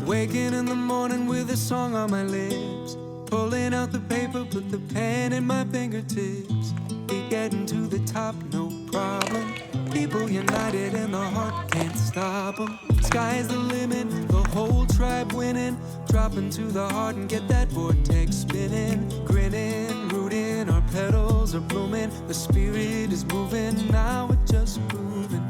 Waking in the morning with a song on my lips, pulling out the paper, put the pen in my fingertips. We getting to the top, no problem. People united and the heart can't stop them. Sky's the limit, the whole tribe winning. Drop into the heart and get that vortex spinning. Grinning, rooting, our petals are blooming. The spirit is moving, now we're just moving.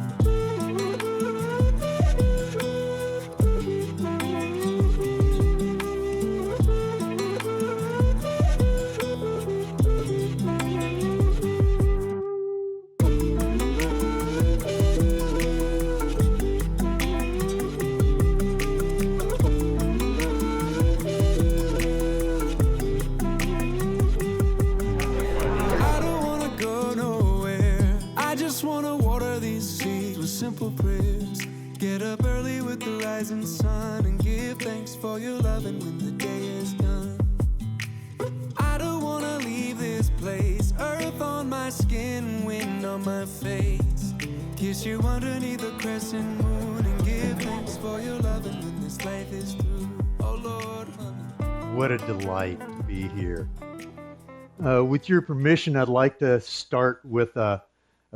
Simple prayers. Get up early with the rising sun and give thanks for your loving when the day is done. I don't wanna leave this place, earth on my skin, wind on my face. Kiss you underneath the crescent moon and give thanks for your loving when this life is through. Oh Lord, honey. What a delight to be here. With your permission, I'd like to start with a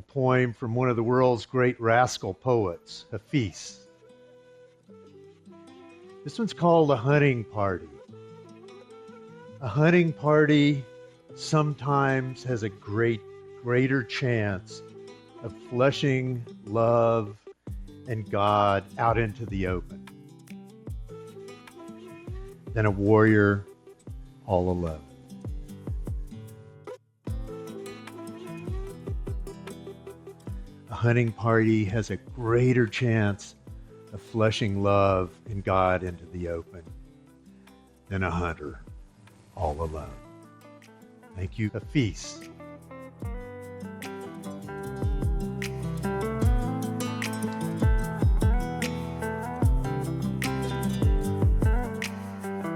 poem from one of the world's great rascal poets, Hafiz. This one's called A Hunting Party. A hunting party sometimes has a greater chance of flushing love and God out into the open than a warrior all alone. A hunting party has a greater chance of flushing love and God into the open than a hunter all alone. Thank you, Hafiz.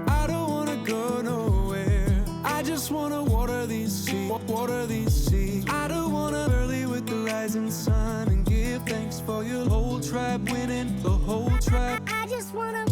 I don't wanna go nowhere. I just wanna water these seas. I don't wanna early with the rising sun and give thanks for your whole tribe winning, the whole tribe. I just wanna.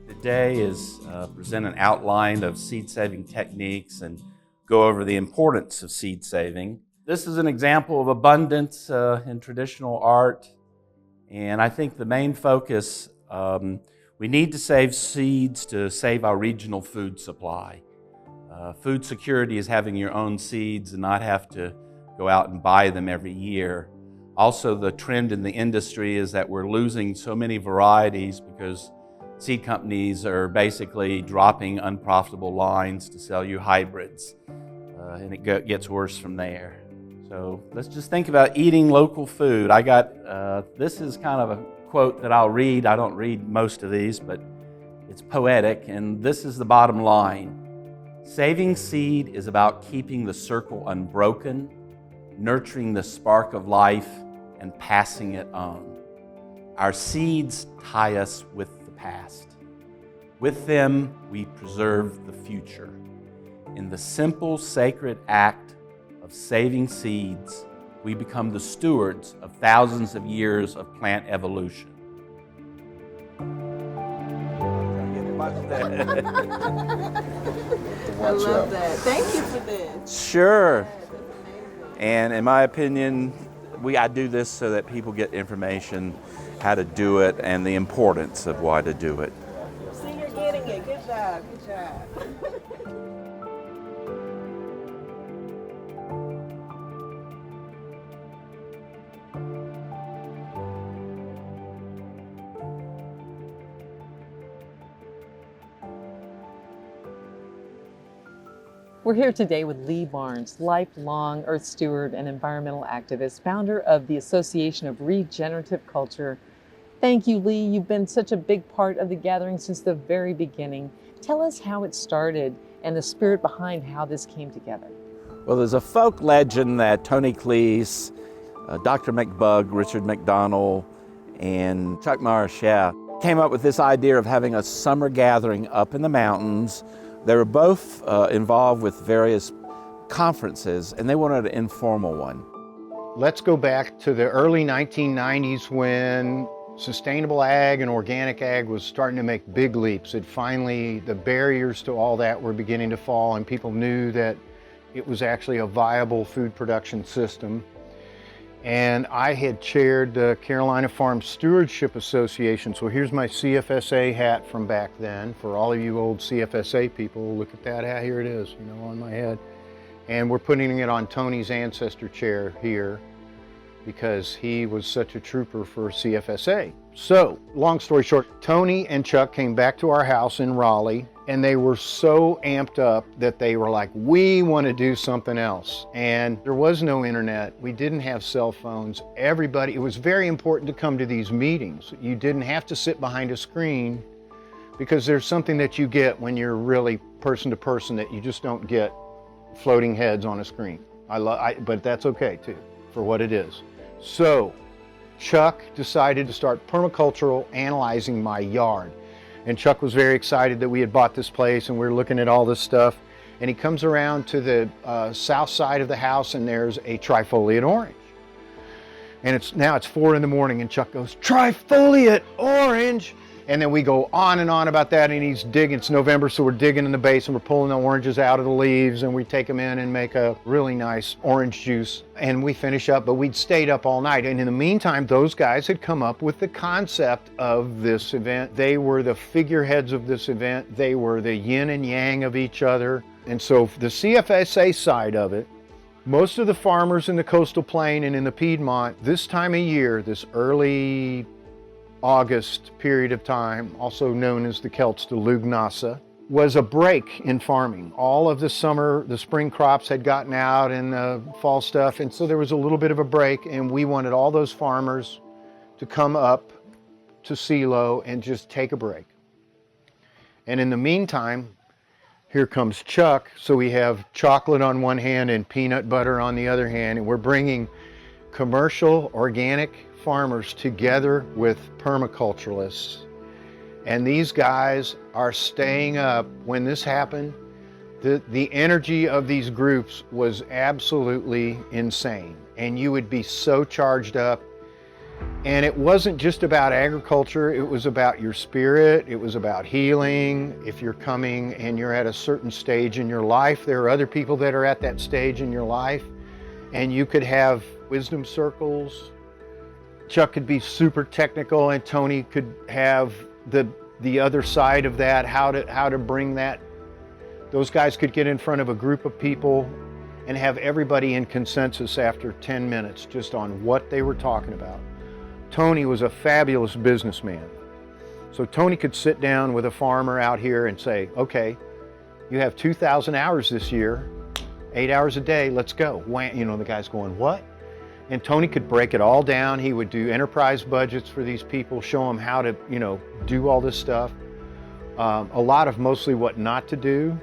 Today is present an outline of seed-saving techniques and go over the importance of seed saving. This is an example of abundance in traditional art, and I think the main focus, we need to save seeds to save our regional food supply. Food security is having your own seeds and not have to go out and buy them every year. Also, the trend in the industry is that we're losing so many varieties because seed companies are basically dropping unprofitable lines to sell you hybrids, and it gets worse from there. So let's just think about eating local food. I got, this is kind of a quote that I'll read. I don't read most of these, but it's poetic, and this is the bottom line. Saving seed is about keeping the circle unbroken, nurturing the spark of life, and passing it on. Our seeds tie us with past. With them, we preserve the future. In the simple, sacred act of saving seeds, we become the stewards of thousands of years of plant evolution. I love that. Thank you for this. Sure. And in my opinion, I do this so that people get information how to do it and the importance of why to do it. See, you're getting it. Good job. Good job. We're here today with Lee Barnes, lifelong earth steward and environmental activist, founder of the Association of Regenerative Culture. Thank you, Lee. You've been such a big part of the gathering since the very beginning. Tell us how it started and the spirit behind how this came together. Well, there's a folk legend that Tony Kleese, Dr. McBug, Richard McDonald, and Chuck Marsh, came up with this idea of having a summer gathering up in the mountains. They were both involved with various conferences, and they wanted an informal one. Let's go back to the early 1990s when sustainable ag and organic ag was starting to make big leaps. The barriers to all that were beginning to fall, and people knew that it was actually a viable food production system. And I had chaired the Carolina Farm Stewardship Association. So here's my CFSA hat from back then. For all of you old CFSA people, look at that hat, here it is, on my head. And we're putting it on Tony's ancestor chair here because he was such a trooper for CFSA. So, long story short, Tony and Chuck came back to our house in Raleigh, and they were so amped up that they were like, we want to do something else. And there was no internet. We didn't have cell phones. It was very important to come to these meetings. You didn't have to sit behind a screen, because there's something that you get when you're really person to person that you just don't get floating heads on a screen. But that's okay too, for what it is. So Chuck decided to start permacultural analyzing my yard. And Chuck was very excited that we had bought this place and we were looking at all this stuff. And he comes around to the south side of the house, and there's a trifoliate orange. And now it's 4 in the morning, and Chuck goes, "Trifoliate orange!" And then we go on and on about that, and he's digging. It's November, so we're digging in the base and we're pulling the oranges out of the leaves, and we take them in and make a really nice orange juice. And we finish up, but we'd stayed up all night. And in the meantime, those guys had come up with the concept of this event. They were the figureheads of this event. They were the yin and yang of each other. And so the CFSA side of it, most of the farmers in the coastal plain and in the Piedmont, this time of year, this early August period of time, also known as the Celts to Lugnasa, was a break in farming. All of the spring crops had gotten out and the fall stuff, and so there was a little bit of a break, and we wanted all those farmers to come up to Silo and just take a break. And in the meantime, here comes Chuck, so we have chocolate on one hand and peanut butter on the other hand, and we're bringing commercial organic farmers together with permaculturalists. And these guys are staying up. When this happened, the energy of these groups was absolutely insane. And you would be so charged up. And it wasn't just about agriculture, it was about your spirit, it was about healing. If you're coming and you're at a certain stage in your life, there are other people that are at that stage in your life, and you could have wisdom circles. Chuck could be super technical, and Tony could have the other side of that, how to bring that. Those guys could get in front of a group of people and have everybody in consensus after 10 minutes just on what they were talking about. Tony was a fabulous businessman. So Tony could sit down with a farmer out here and say, okay, you have 2,000 hours this year, 8 hours a day, let's go. The guy's going, what? And Tony could break it all down. He would do enterprise budgets for these people, show them how to, do all this stuff. A lot of mostly what not to do.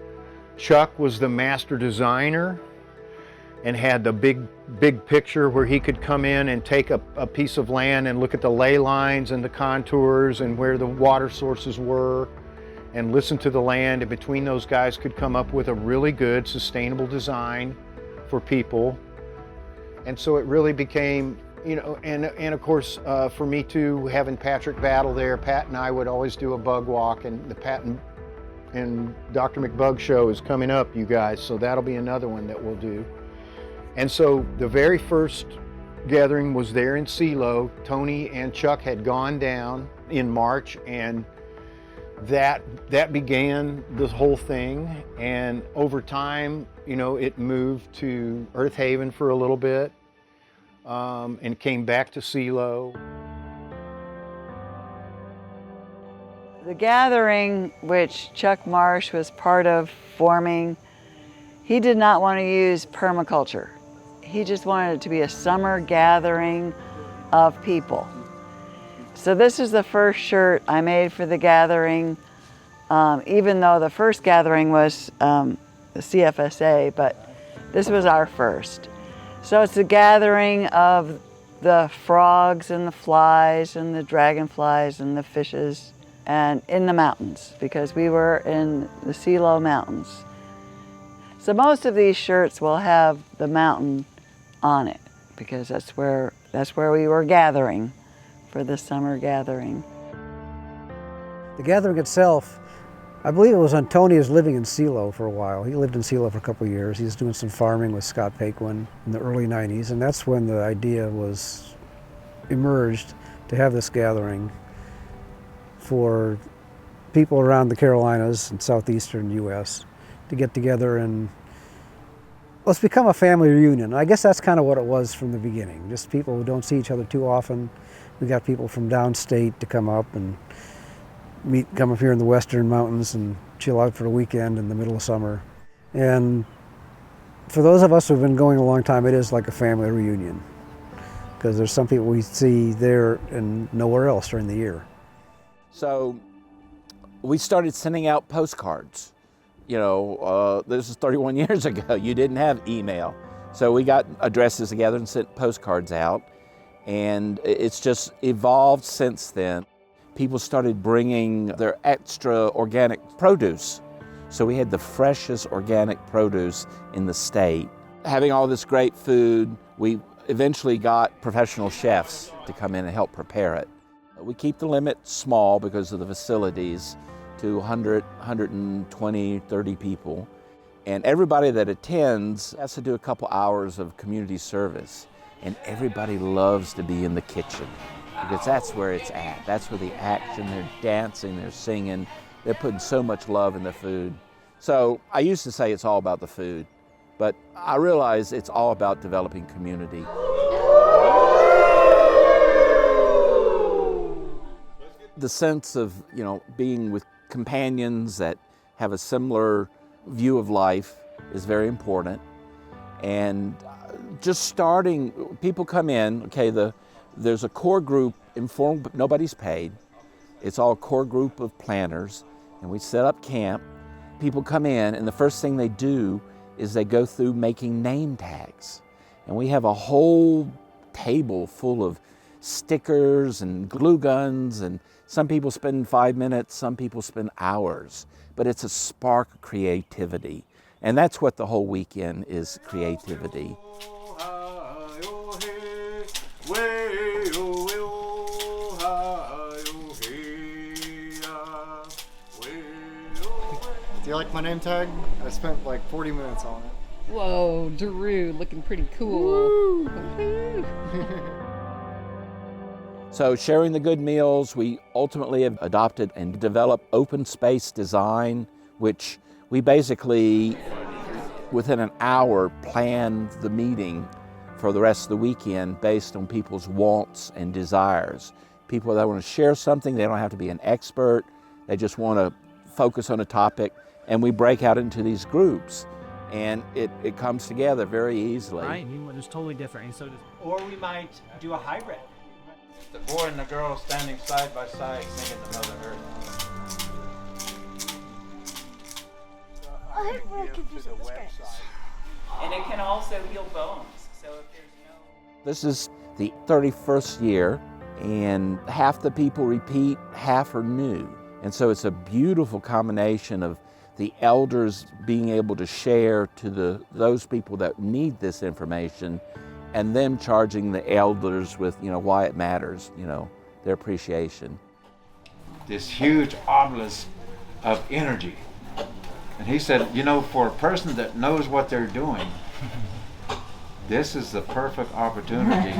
Chuck was the master designer and had the big picture where he could come in and take a piece of land and look at the ley lines and the contours and where the water sources were and listen to the land. And between those guys could come up with a really good sustainable design for people. And so it really became, and of course, for me too, having Patrick Battle there, Pat and I would always do a bug walk, and the Pat and Dr. McBug show is coming up, you guys, so that'll be another one that we'll do. And so the very first gathering was there in Silo. Tony and Chuck had gone down in March, and that began this whole thing. And over time, it moved to Earth Haven for a little bit, and came back to Silo. The gathering, which Chuck Marsh was part of forming, he did not want to use permaculture. He just wanted it to be a summer gathering of people. So this is the first shirt I made for the gathering, even though the first gathering was the CFSA, but this was our first. So it's a gathering of the frogs and the flies and the dragonflies and the fishes, and in the mountains, because we were in the Silo Mountains. So most of these shirts will have the mountain on it, because that's where we were gathering for the summer gathering. The gathering itself, I believe it was Antonius living in Silo for a while. He lived in Silo for a couple of years. He was doing some farming with Scott Paquin in the early 90s, and that's when the idea was emerged to have this gathering for people around the Carolinas and southeastern U.S. to get together and let's become a family reunion. I guess that's kind of what it was from the beginning. Just people who don't see each other too often. We got people from downstate to come up and come up here in the western mountains and chill out for a weekend in the middle of summer. And for those of us who've been going a long time, it is like a family reunion, because there's some people we see there and nowhere else during the year. So we started sending out postcards. You know, this is 31 years ago. You didn't have email. So we got addresses together and sent postcards out. And it's just evolved since then. People started bringing their extra organic produce. So we had the freshest organic produce in the state. Having all this great food, we eventually got professional chefs to come in and help prepare it. We keep the limit small because of the facilities to 100, 120, 30 people. And everybody that attends has to do a couple hours of community service. And everybody loves to be in the kitchen because that's where it's at. That's where the action, they're dancing, they're singing, they're putting so much love in the food. So I used to say it's all about the food, but I realize it's all about developing community. The sense of, you know, being with companions that have a similar view of life is very important. And just starting, people come in, okay, there's a core group, informed, but nobody's paid. It's all a core group of planners, and we set up camp. People come in, and the first thing they do is they go through making name tags. And we have a whole table full of stickers and glue guns, and some people spend 5 minutes, some people spend hours, but it's a spark of creativity. And that's what the whole weekend is, creativity. Do you like my name tag? I spent like 40 minutes on it. Whoa, Drew, looking pretty cool. So sharing the good meals, we ultimately have adopted and developed open space design, which we basically, within an hour, plan the meeting for the rest of the weekend based on people's wants and desires. People that want to share something, they don't have to be an expert, they just want to focus on a topic, and we break out into these groups, and it comes together very easily. Right, it's totally different. And so or we might do a hybrid. The boy and the girl standing side by side singing to Mother Earth. I'm really confused with this guy. And it can also heal bones. So if there's no... This is the 31st year, and half the people repeat, half are new. And so it's a beautiful combination of the elders being able to share to those people that need this information, and them charging the elders with, you know, why it matters, you know, their appreciation. This huge obelisk of energy. And he said, you know, for a person that knows what they're doing, this is the perfect opportunity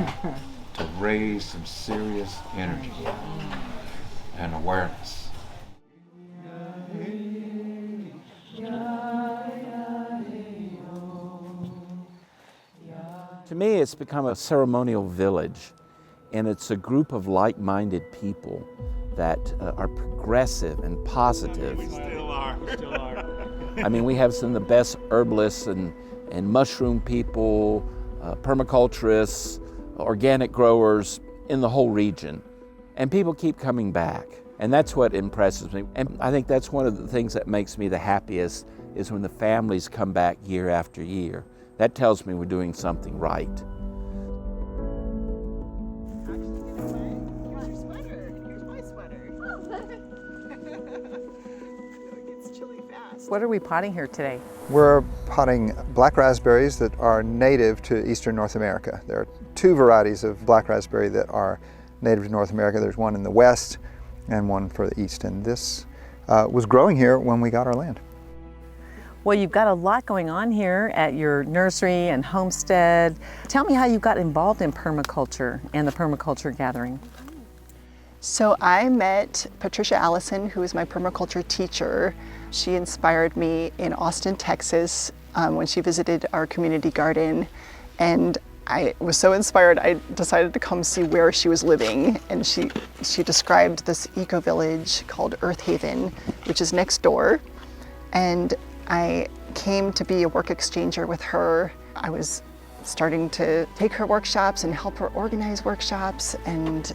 to raise some serious energy and awareness. To me, it's become a ceremonial village, and it's a group of like-minded people that are progressive and positive. We still are. I mean, we have some of the best herbalists and mushroom people, permaculturists, organic growers in the whole region. And people keep coming back. And that's what impresses me. And I think that's one of the things that makes me the happiest is when the families come back year after year. That tells me we're doing something right. What are we potting here today? We're potting black raspberries that are native to eastern North America. There are two varieties of black raspberry that are native to North America. There's one in the west and one for the east, and this was growing here when we got our land. Well, you've got a lot going on here at your nursery and homestead. Tell me how you got involved in permaculture and the Permaculture Gathering. So I met Patricia Allison, who is my permaculture teacher. She inspired me in Austin, Texas, when she visited our community garden. And I was so inspired, I decided to come see where she was living. And she described this eco-village called Earth Haven, which is next door. And I came to be a work exchanger with her. I was starting to take her workshops and help her organize workshops, and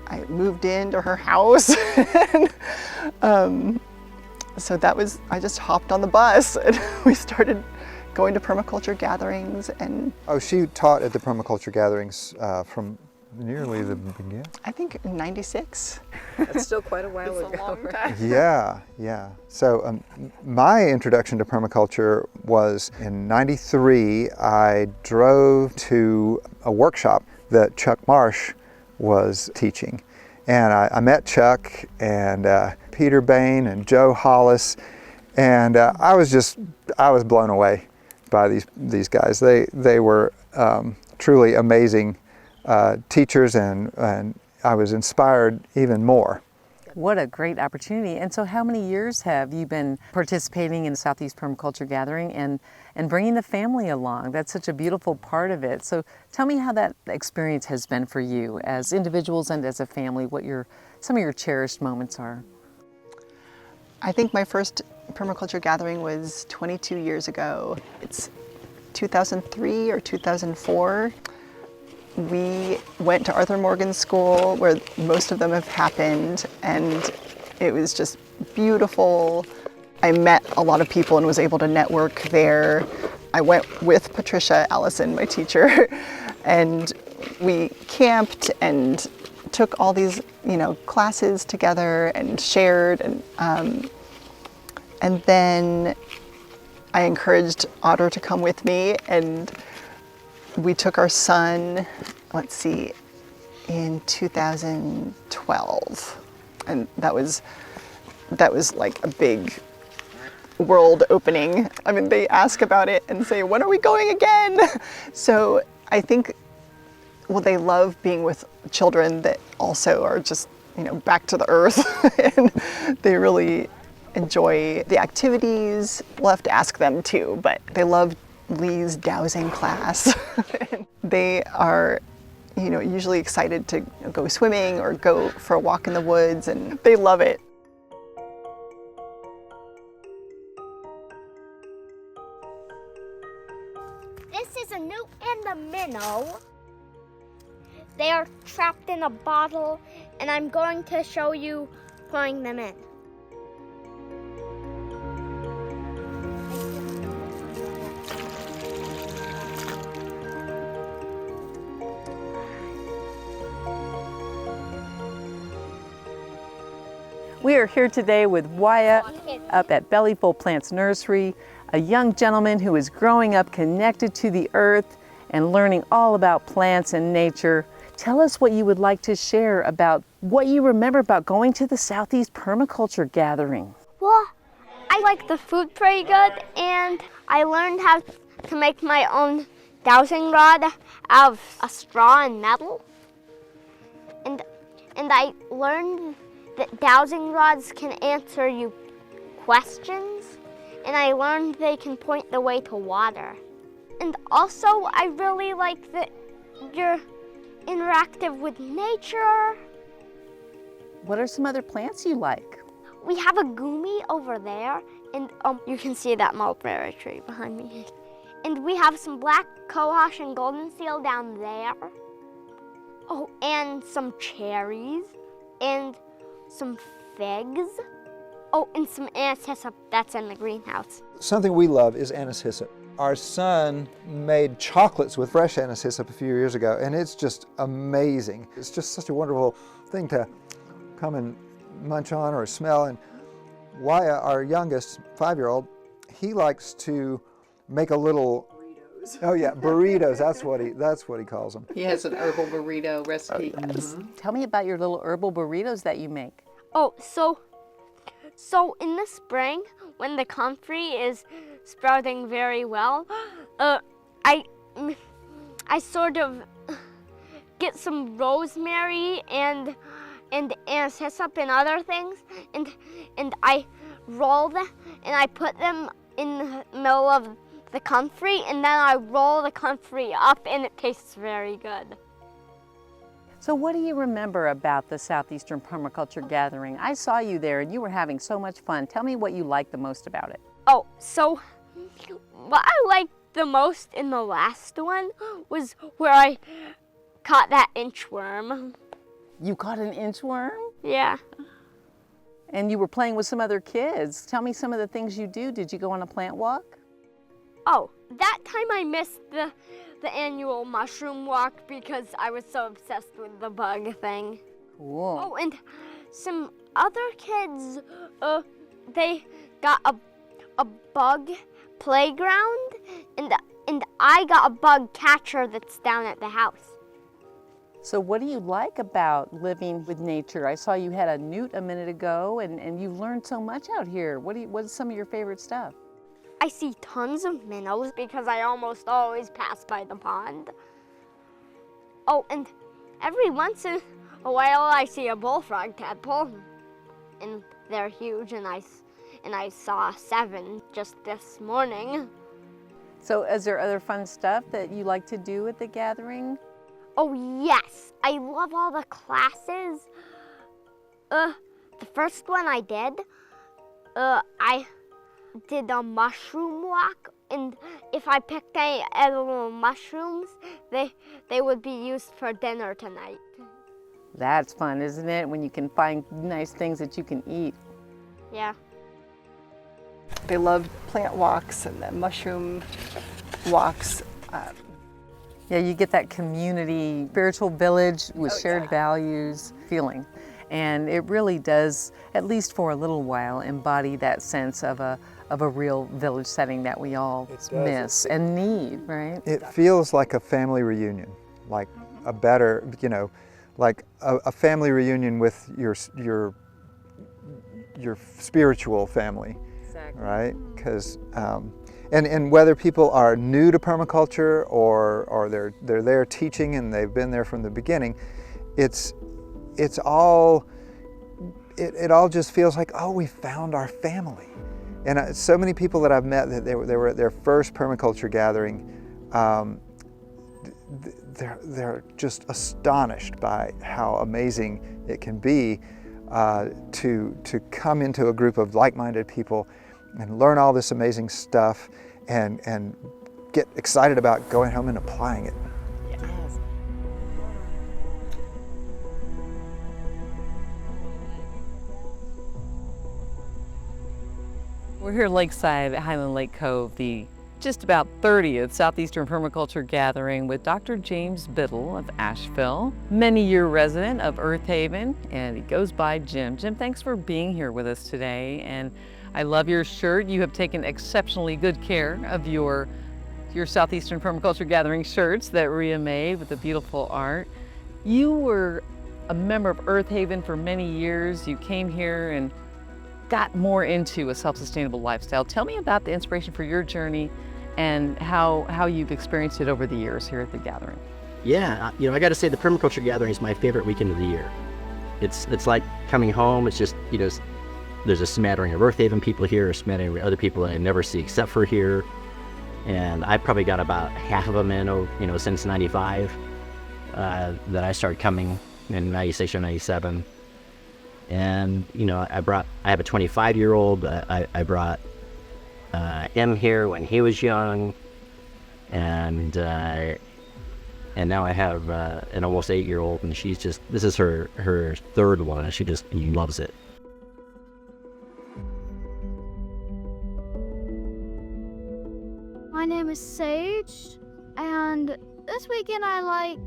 I moved into her house. So that was, I just hopped on the bus and we started going to permaculture gatherings. And oh, she taught at the permaculture gatherings from nearly the beginning. I think in '96. That's still quite a while ago. It's a long time. Yeah. So my introduction to permaculture was in '93. I drove to a workshop that Chuck Marsh was teaching. And I met Chuck and Peter Bain and Joe Hollis, and I was blown away by these guys. They were truly amazing teachers, and I was inspired even more. What a great opportunity. And so how many years have you been participating in the Southeast Permaculture Gathering and bringing the family along? That's such a beautiful part of it. So tell me how that experience has been for you as individuals and as a family, what some of your cherished moments are. I think my first permaculture gathering was 22 years ago. It's 2003 or 2004. We went to Arthur Morgan School, where most of them have happened, and it was just beautiful. I met a lot of people and was able to network there. I went with Patricia Allison, my teacher, and we camped and took all these, classes together and shared, and then I encouraged Otter to come with me, and we took our son, in 2012, and that was like a big world opening. I mean, they ask about it and say, when are we going again? So I think, they love being with children that also are just, back to the earth, and they really enjoy the activities. We'll have to ask them too, but they love Lee's dowsing class. They are, usually excited to go swimming or go for a walk in the woods, and they love it. This is a newt and a minnow. They are trapped in a bottle, and I'm going to show you putting them in. We are here today with Wyatt up at Bellyful Plants Nursery, a young gentleman who is growing up connected to the earth and learning all about plants and nature. Tell us what you would like to share about what you remember about going to the Southeast Permaculture Gathering. Well, I like the food pretty good, and I learned how to make my own dowsing rod out of a straw and metal. And I learned that dowsing rods can answer you questions, and I learned they can point the way to water. And also, I really like that you're interactive with nature. What are some other plants you like? We have a gumi over there, and you can see that mulberry tree behind me. And we have some black cohosh and golden seal down there. Oh, and some cherries, and some figs. Oh, and some anise hyssop that's in the greenhouse. Something we love is anise hyssop. Our son made chocolates with fresh anise hyssop a few years ago, and it's just amazing. It's just such a wonderful thing to come and munch on or smell, and Wyatt, our youngest 5-year-old, he likes to make a little burritos. Oh yeah, burritos. That's what he calls them. He has an herbal burrito recipe. Tell me about your little herbal burritos that you make. Oh, so in the spring, when the comfrey is sprouting very well, I sort of get some rosemary and hyssop and other things, and I roll them and I put them in the middle of the comfrey, and then I roll the comfrey up, and it tastes very good. So what do you remember about the Southeastern Permaculture Gathering? I saw you there and you were having so much fun. Tell me what you liked the most about it. Oh, so what I liked the most in the last one was where I caught that inchworm. You caught an inchworm? Yeah. And you were playing with some other kids. Tell me some of the things you do. Did you go on a plant walk? Oh, that time I missed the annual mushroom walk because I was so obsessed with the bug thing. Cool. Oh, and some other kids, they got a bug playground, and I got a bug catcher that's down at the house. So what do you like about living with nature? I saw you had a newt a minute ago, and you learned so much out here. What's some of your favorite stuff? I see tons of minnows because I almost always pass by the pond. Oh, and every once in a while I see a bullfrog tadpole, and they're huge, and I saw 7 just this morning. So is there other fun stuff that you like to do at the gathering? Oh yes, I love all the classes. The first one I did, I did a mushroom walk, and if I picked any edible mushrooms, they would be used for dinner tonight. That's fun, isn't it? When you can find nice things that you can eat. Yeah. They loved plant walks and the mushroom walks. Yeah, you get that community, spiritual village with shared values feeling. And it really does, at least for a little while, embody that sense of a real village setting that we all miss and need, right? It feels like a family reunion, like a better, like a family reunion with your spiritual family, exactly. Right? Because and whether people are new to permaculture or they're there teaching and they've been there from the beginning, it all just feels like, oh, we found our family. And so many people that I've met that they were at their first permaculture gathering, they're just astonished by how amazing it can be to come into a group of like-minded people and learn all this amazing stuff and get excited about going home and applying it. Yes. We're here lakeside at Highland Lake Cove, the just about 30th Southeastern Permaculture Gathering with Dr. James Biddle of Asheville, many-year resident of Earth Haven, and he goes by Jim. Jim, thanks for being here with us today, and I love your shirt. You have taken exceptionally good care of your Southeastern Permaculture Gathering shirts that Rhea made with the beautiful art. You were a member of Earth Haven for many years. You came here and got more into a self-sustainable lifestyle. Tell me about the inspiration for your journey and how you've experienced it over the years here at the gathering. Yeah, I got to say the Permaculture Gathering is my favorite weekend of the year. It's like coming home. It's just, there's a smattering of Earth Haven people here, a smattering of other people that I never see except for here. And I probably got about half of them in, since 95, that I started coming in 96 or 97. And, I have a 25-year-old, I brought him here when he was young, and now I have an almost 8-year-old, and this is her third one, and she just loves it. My name is Sage, and this weekend I like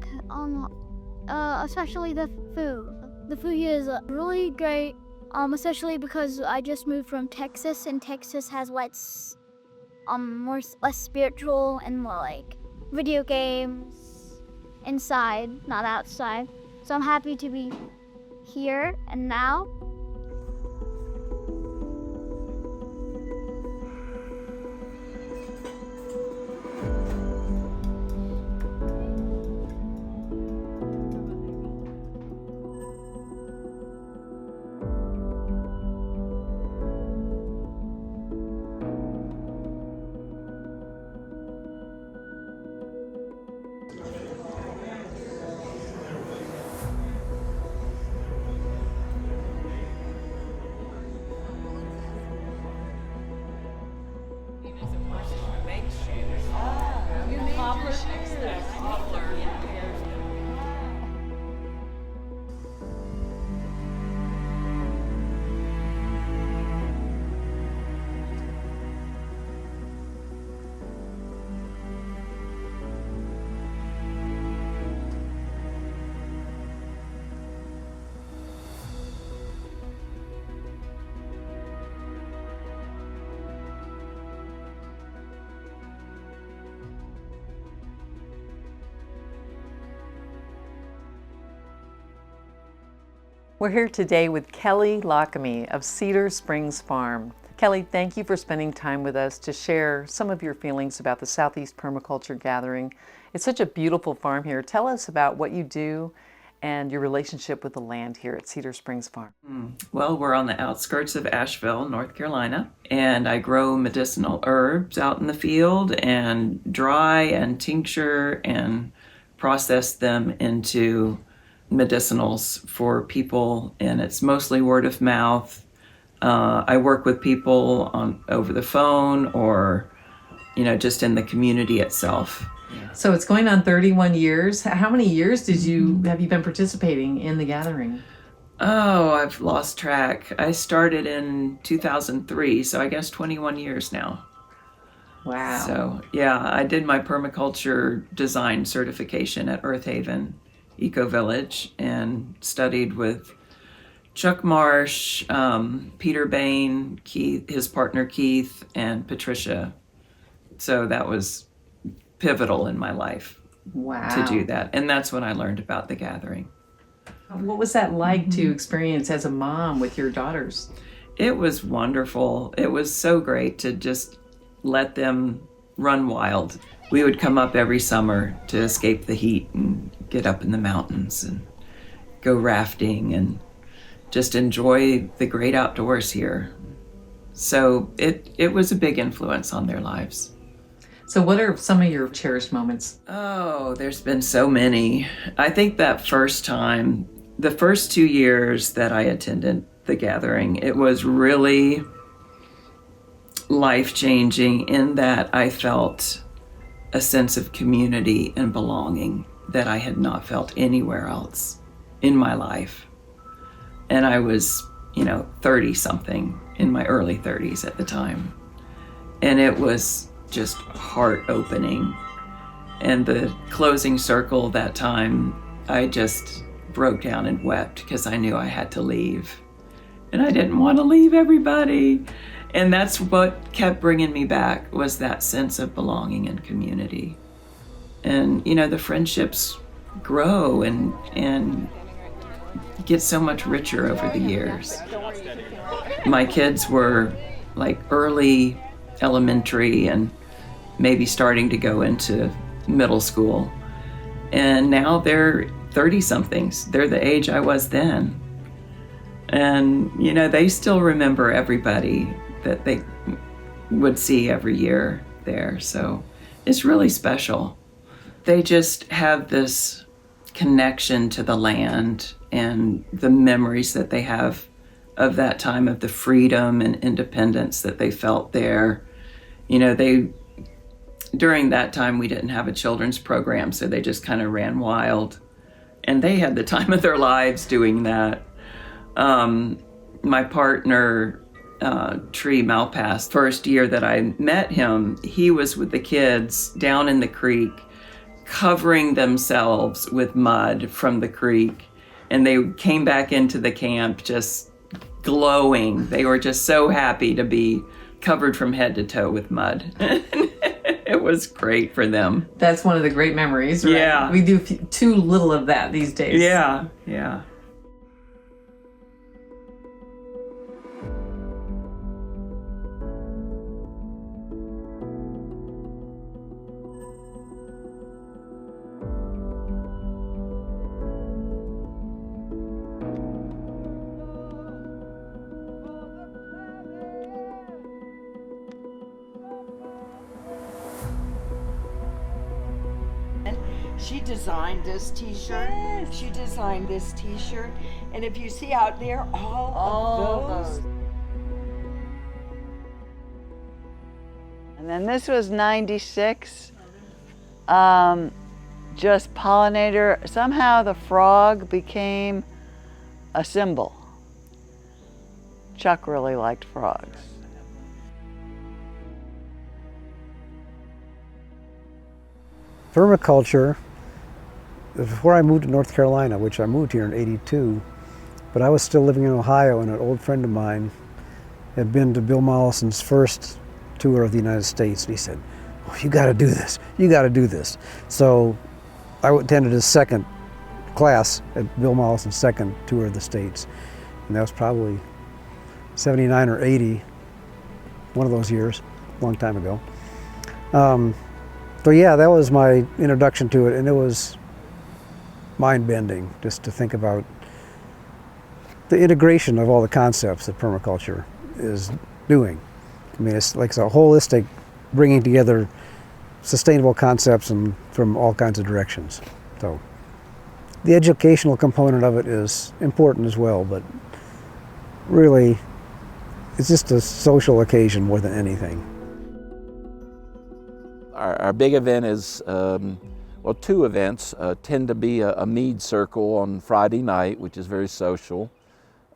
especially the food. The food here is really great, especially because I just moved from Texas, and Texas has less less spiritual and more like video games inside, not outside. So I'm happy to be here and now. We're here today with Kelly Lockamy of Cedar Springs Farm. Kelly, thank you for spending time with us to share some of your feelings about the Southeast Permaculture Gathering. It's such a beautiful farm here. Tell us about what you do and your relationship with the land here at Cedar Springs Farm. Well, we're on the outskirts of Asheville, North Carolina, and I grow medicinal herbs out in the field and dry and tincture and process them into medicinals for people, and it's mostly word of mouth. I work with people over the phone or, just in the community itself. So it's going on 31 years. How many years have you been participating in the gathering? Oh, I've lost track. I started in 2003, so I guess 21 years now. Wow. So yeah, I did my permaculture design certification at Eartheart Eco Village and studied with Chuck Marsh, Peter Bain, Keith, his partner Keith, and Patricia. So that was pivotal in my life. Wow. To do that. And that's when I learned about the gathering. What was that like to experience as a mom with your daughters? It was wonderful. It was so great to just let them run wild. We would come up every summer to escape the heat and get up in the mountains and go rafting and just enjoy the great outdoors here. So it was a big influence on their lives. So what are some of your cherished moments? Oh, there's been so many. I think that first time, the first 2 years that I attended the gathering, it was really life-changing in that I felt a sense of community and belonging that I had not felt anywhere else in my life. And I was, 30-something, in my early 30s at the time. And it was just heart-opening. And the closing circle that time, I just broke down and wept because I knew I had to leave. And I didn't want to leave everybody. And that's what kept bringing me back, was that sense of belonging and community. And, the friendships grow and get so much richer over the years. My kids were like early elementary and maybe starting to go into middle school. And now they're 30-somethings. They're the age I was then. And, they still remember everybody that they would see every year there. So it's really special. They just have this connection to the land and the memories that they have of that time, of the freedom and independence that they felt there. During that time, we didn't have a children's program, so they just kind of ran wild. And they had the time of their lives doing that. My partner, Tree Malpass, first year that I met him, he was with the kids down in the creek, covering themselves with mud from the creek. And they came back into the camp just glowing. They were just so happy to be covered from head to toe with mud. It was great for them. That's one of the great memories, right? Yeah. We do too little of that these days. Yeah, yeah. She designed this t-shirt. Yes. She designed this t-shirt. And if you see out there, all of those. And then this was 96. Just pollinator. Somehow the frog became a symbol. Chuck really liked frogs. Permaculture, before I moved to North Carolina, which I moved here in '82, but I was still living in Ohio, and an old friend of mine had been to Bill Mollison's first tour of the United States, and he said, "Oh, you got to do this, you got to do this." So I attended his second class at Bill Mollison's second tour of the States, and that was probably 79 or 80, one of those years, a long time ago. So yeah, that was my introduction to it, and it was mind-bending just to think about the integration of all the concepts that permaculture is doing. I mean, it's like a holistic bringing together sustainable concepts and from all kinds of directions. So the educational component of it is important as well, but really it's just a social occasion more than anything. Our big event is, well, two events tend to be a mead circle on Friday night, which is very social.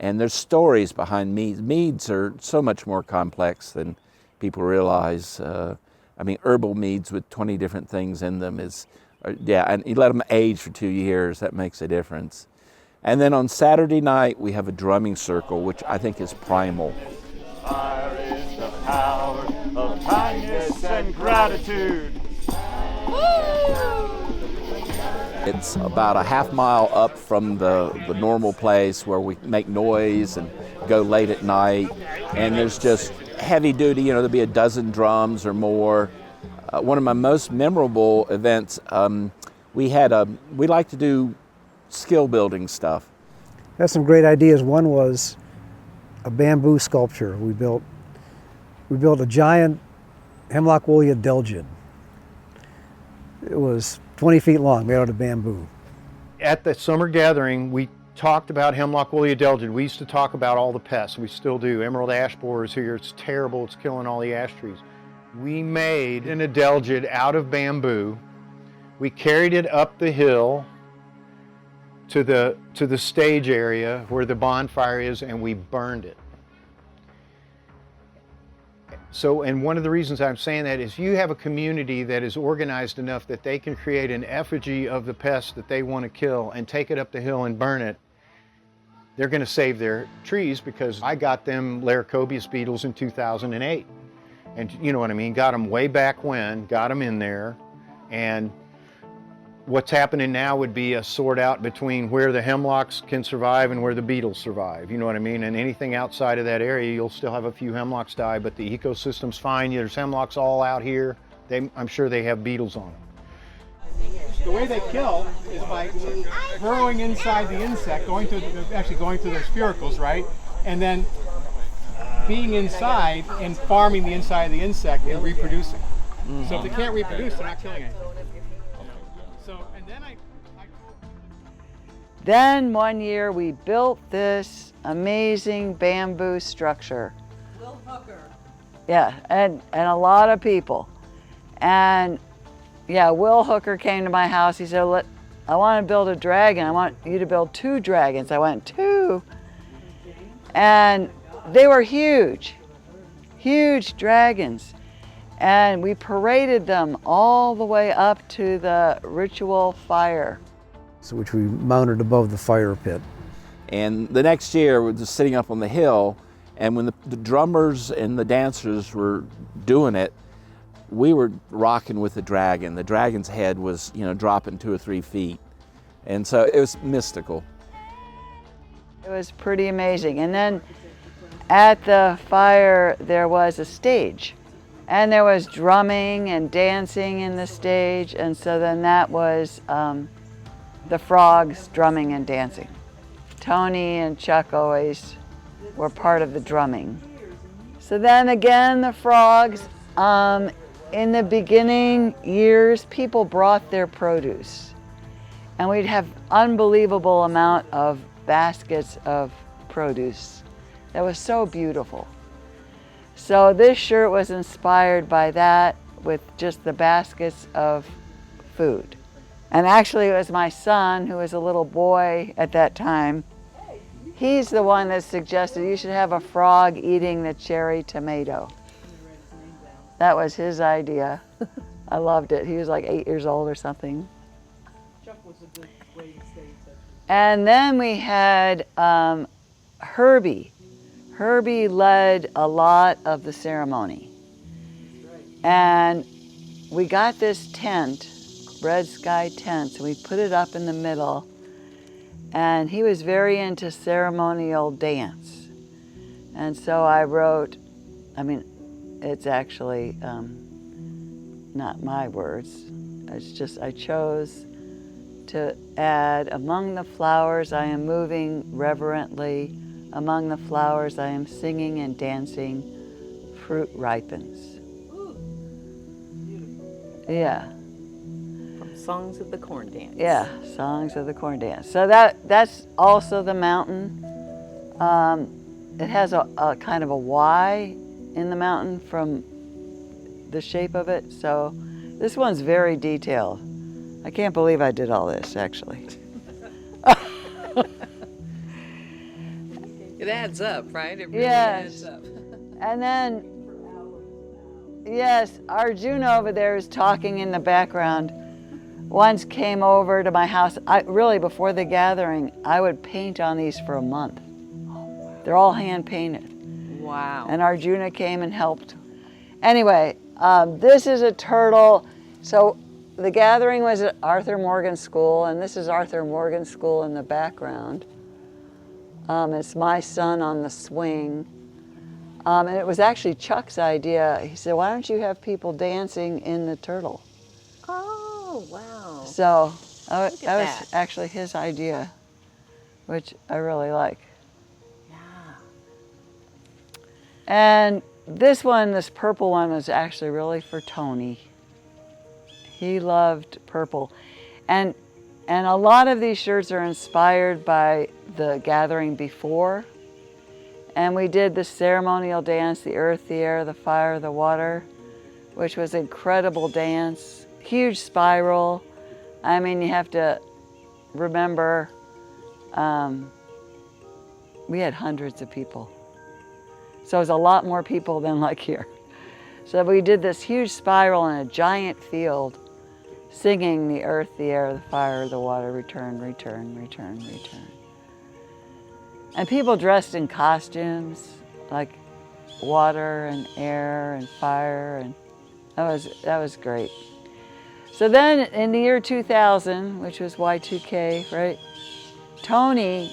And there's stories behind meads. Meads are so much more complex than people realize. I mean, herbal meads with 20 different things in them is, yeah, and you let them age for 2 years, that makes a difference. And then on Saturday night, we have a drumming circle, which I think is primal. Fire is the power of kindness and gratitude. It's about a half mile up from the normal place where we make noise and go late at night. And there's just heavy duty, you know, there'll be a dozen drums or more. One of my most memorable events, we like to do skill building stuff. Had some great ideas. One was a bamboo sculpture. We built a giant hemlock woolly adelgid. It was 20 feet long, made out of bamboo. At the summer gathering, we talked about hemlock woolly adelgid. We used to talk about all the pests. We still do. Emerald ash borer is here. It's terrible. It's killing all the ash trees. We made an adelgid out of bamboo. We carried it up the hill to the stage area where the bonfire is, and we burned it. So, and one of the reasons I'm saying that is you have a community that is organized enough that they can create an effigy of the pest that they want to kill and take it up the hill and burn it. They're going to save their trees, because I got them Laricobius beetles in 2008. And you know what I mean? Got them way back when, got them in there. And what's happening now would be a sort out between where the hemlocks can survive and where the beetles survive. You know what I mean? And anything outside of that area, you'll still have a few hemlocks die, but the ecosystem's fine. There's hemlocks all out here. I'm sure they have beetles on them. The way they kill is by burrowing inside the insect, going through those spiracles, right? And then being inside and farming the inside of the insect and reproducing. Mm-hmm. So if they can't reproduce, they're not killing anything. Then one year we built this amazing bamboo structure. Will Hooker. Yeah, and a lot of people. And yeah, Will Hooker came to my house. He said, I want to build a dragon. I want you to build 2 dragons. I went, 2? And they were huge, huge dragons. And we paraded them all the way up to the ritual fire. So which we mounted above the fire pit. And the next year, we're just sitting up on the hill, and when the drummers and the dancers were doing it, we were rocking with the dragon. The dragon's head was, dropping 2 or 3 feet. And so it was mystical. It was pretty amazing. And then at the fire, there was a stage. And there was drumming and dancing in the stage. And so then that was the frogs drumming and dancing. Tony and Chuck always were part of the drumming. So then again, the frogs. In the beginning years, people brought their produce. And we'd have unbelievable amount of baskets of produce. That was so beautiful. So this shirt was inspired by that, with just the baskets of food. And actually it was my son, who was a little boy at that time. He's the one that suggested you should have a frog eating the cherry tomato. That was his idea. I loved it. He was like 8 years old or something. And then we had Herbie. Herbie led a lot of the ceremony. And we got this tent, Red Sky tents, and we put it up in the middle. And he was very into ceremonial dance. And so I wrote, it's actually not my words. It's just I chose to add, among the flowers I am moving reverently, among the flowers I am singing and dancing, fruit ripens. Yeah. From Songs of the Corn Dance. Yeah, Songs of the Corn Dance. So that's also the mountain. It has a kind of a Y in the mountain from the shape of it. So this one's very detailed. I can't believe I did all this, actually. It adds up, right? It really Yes. adds up. And then, yes, Arjuna over there is talking in the background. Once came over to my house. Really, before the gathering, I would paint on these for a month. They're all hand painted. Wow. And Arjuna came and helped. Anyway, this is a turtle. So the gathering was at Arthur Morgan School, and this is Arthur Morgan School in the background. It's my son on the swing. And it was actually Chuck's idea. He said, why don't you have people dancing in the turtle? Oh, wow. So that Look at was actually his idea, which I really like. And this one, this purple one, was actually really for Tony. He loved purple. And a lot of these shirts are inspired by the gathering before. And we did the ceremonial dance, the earth, the air, the fire, the water, which was an incredible dance. Huge spiral. I mean, you have to remember, we had hundreds of people. So it was a lot more people than like here. So we did this huge spiral in a giant field, singing the earth, the air, the fire, the water, return, return, return, return. And people dressed in costumes, like water and air and fire, and that was great. So then in the year 2000, which was Y2K, right? Tony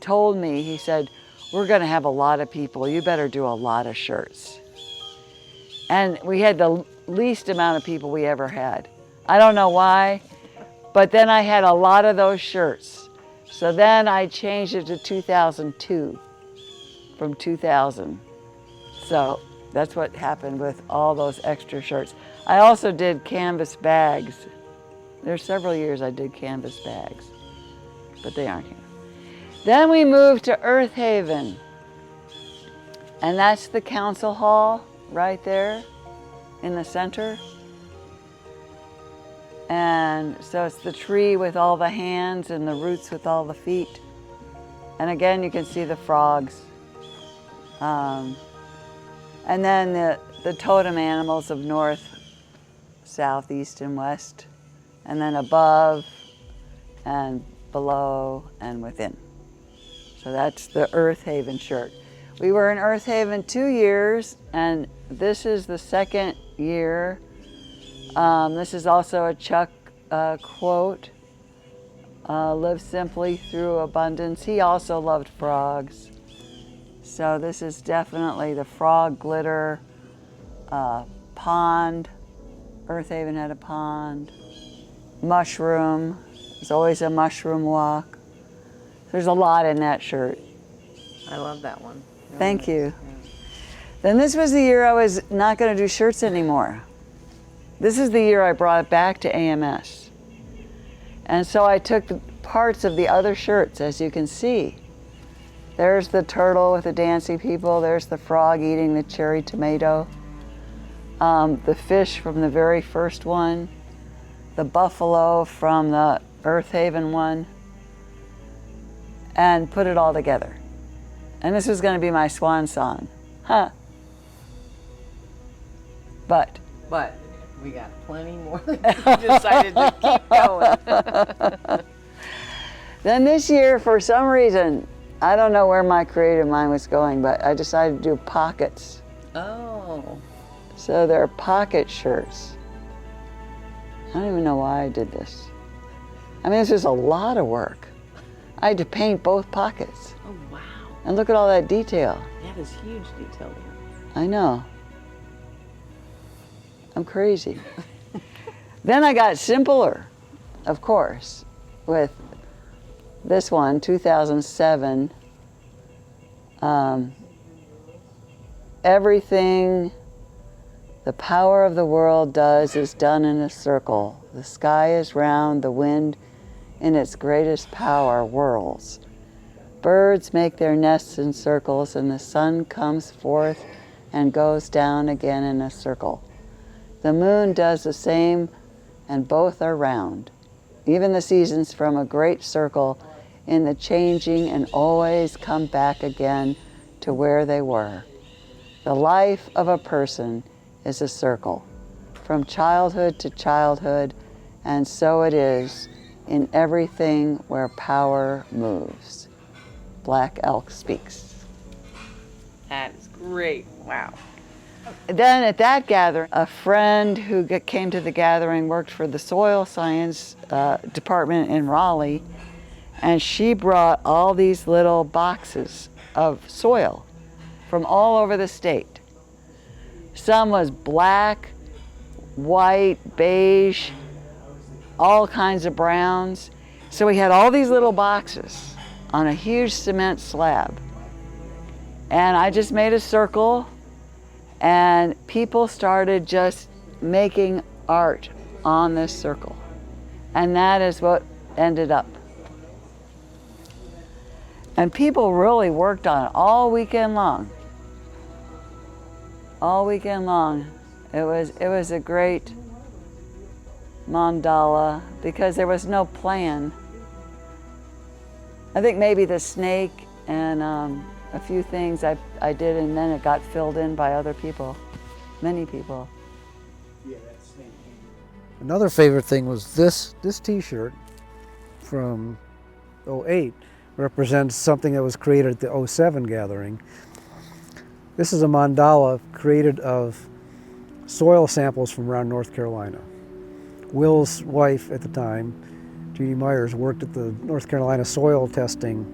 told me, he said, we're gonna have a lot of people, you better do a lot of shirts. And we had the least amount of people we ever had. I don't know why, but then I had a lot of those shirts. So then I changed it to 2002 from 2000. So that's what happened with all those extra shirts. I also did canvas bags. There's several years I did canvas bags, but they aren't here. Then we moved to Earth Haven, and that's the council hall right there in the center. And so it's the tree with all the hands and the roots with all the feet. And again, you can see the frogs. And then the totem animals of north, south, east, and west. And then above and below and within. So that's the Earth Haven shirt. We were in Earth Haven 2 years, and this is the second year. This is also a Chuck quote, live simply through abundance. He also loved frogs. So this is definitely the frog glitter pond. Earth Haven had a pond. Mushroom, there's always a mushroom walk. There's a lot in that shirt. I love that one. Thank you. Then this was the year I was not going to do shirts anymore. This is the year I brought it back to AMS. And so I took the parts of the other shirts, as you can see. There's the turtle with the dancing people. There's the frog eating the cherry tomato. The fish from the very first one. The buffalo from the Earth Haven one. And put it all together. And this was going to be my swan song. Huh. But we got plenty more. We decided to keep going. Then this year, for some reason, I don't know where my creative mind was going, but I decided to do pockets. Oh. So they're pocket shirts. I don't even know why I did this. I mean, this is a lot of work. I had to paint both pockets. Oh, wow. And look at all that detail. That is huge detail there. I know. I'm crazy. Then I got simpler, of course, with this one, 2007. Everything the power of the world does is done in a circle. The sky is round, the wind in its greatest power whirls. Birds make their nests in circles, and the sun comes forth and goes down again in a circle. The moon does the same, and both are round. Even the seasons from a great circle in the changing and always come back again to where they were. The life of a person is a circle, from childhood to childhood, and so it is in everything where power moves. Black Elk speaks. That is great. Wow. Then at that gathering, a friend who came to the gathering worked for the soil science department in Raleigh, and she brought all these little boxes of soil from all over the state. Some was black, white, beige, all kinds of browns. So we had all these little boxes on a huge cement slab. And I just made a circle, and people started just making art on this circle. And that is what ended up. And people really worked on it all weekend long. All weekend long. It was a great mandala because there was no plan. I think maybe the snake and a few things I did, and then it got filled in by other people, many people. Yeah, that snake. Another favorite thing was this T-shirt from '08 represents something that was created at the '07 gathering. This is a mandala created of soil samples from around North Carolina. Will's wife at the time, Judy Myers, worked at the North Carolina Soil Testing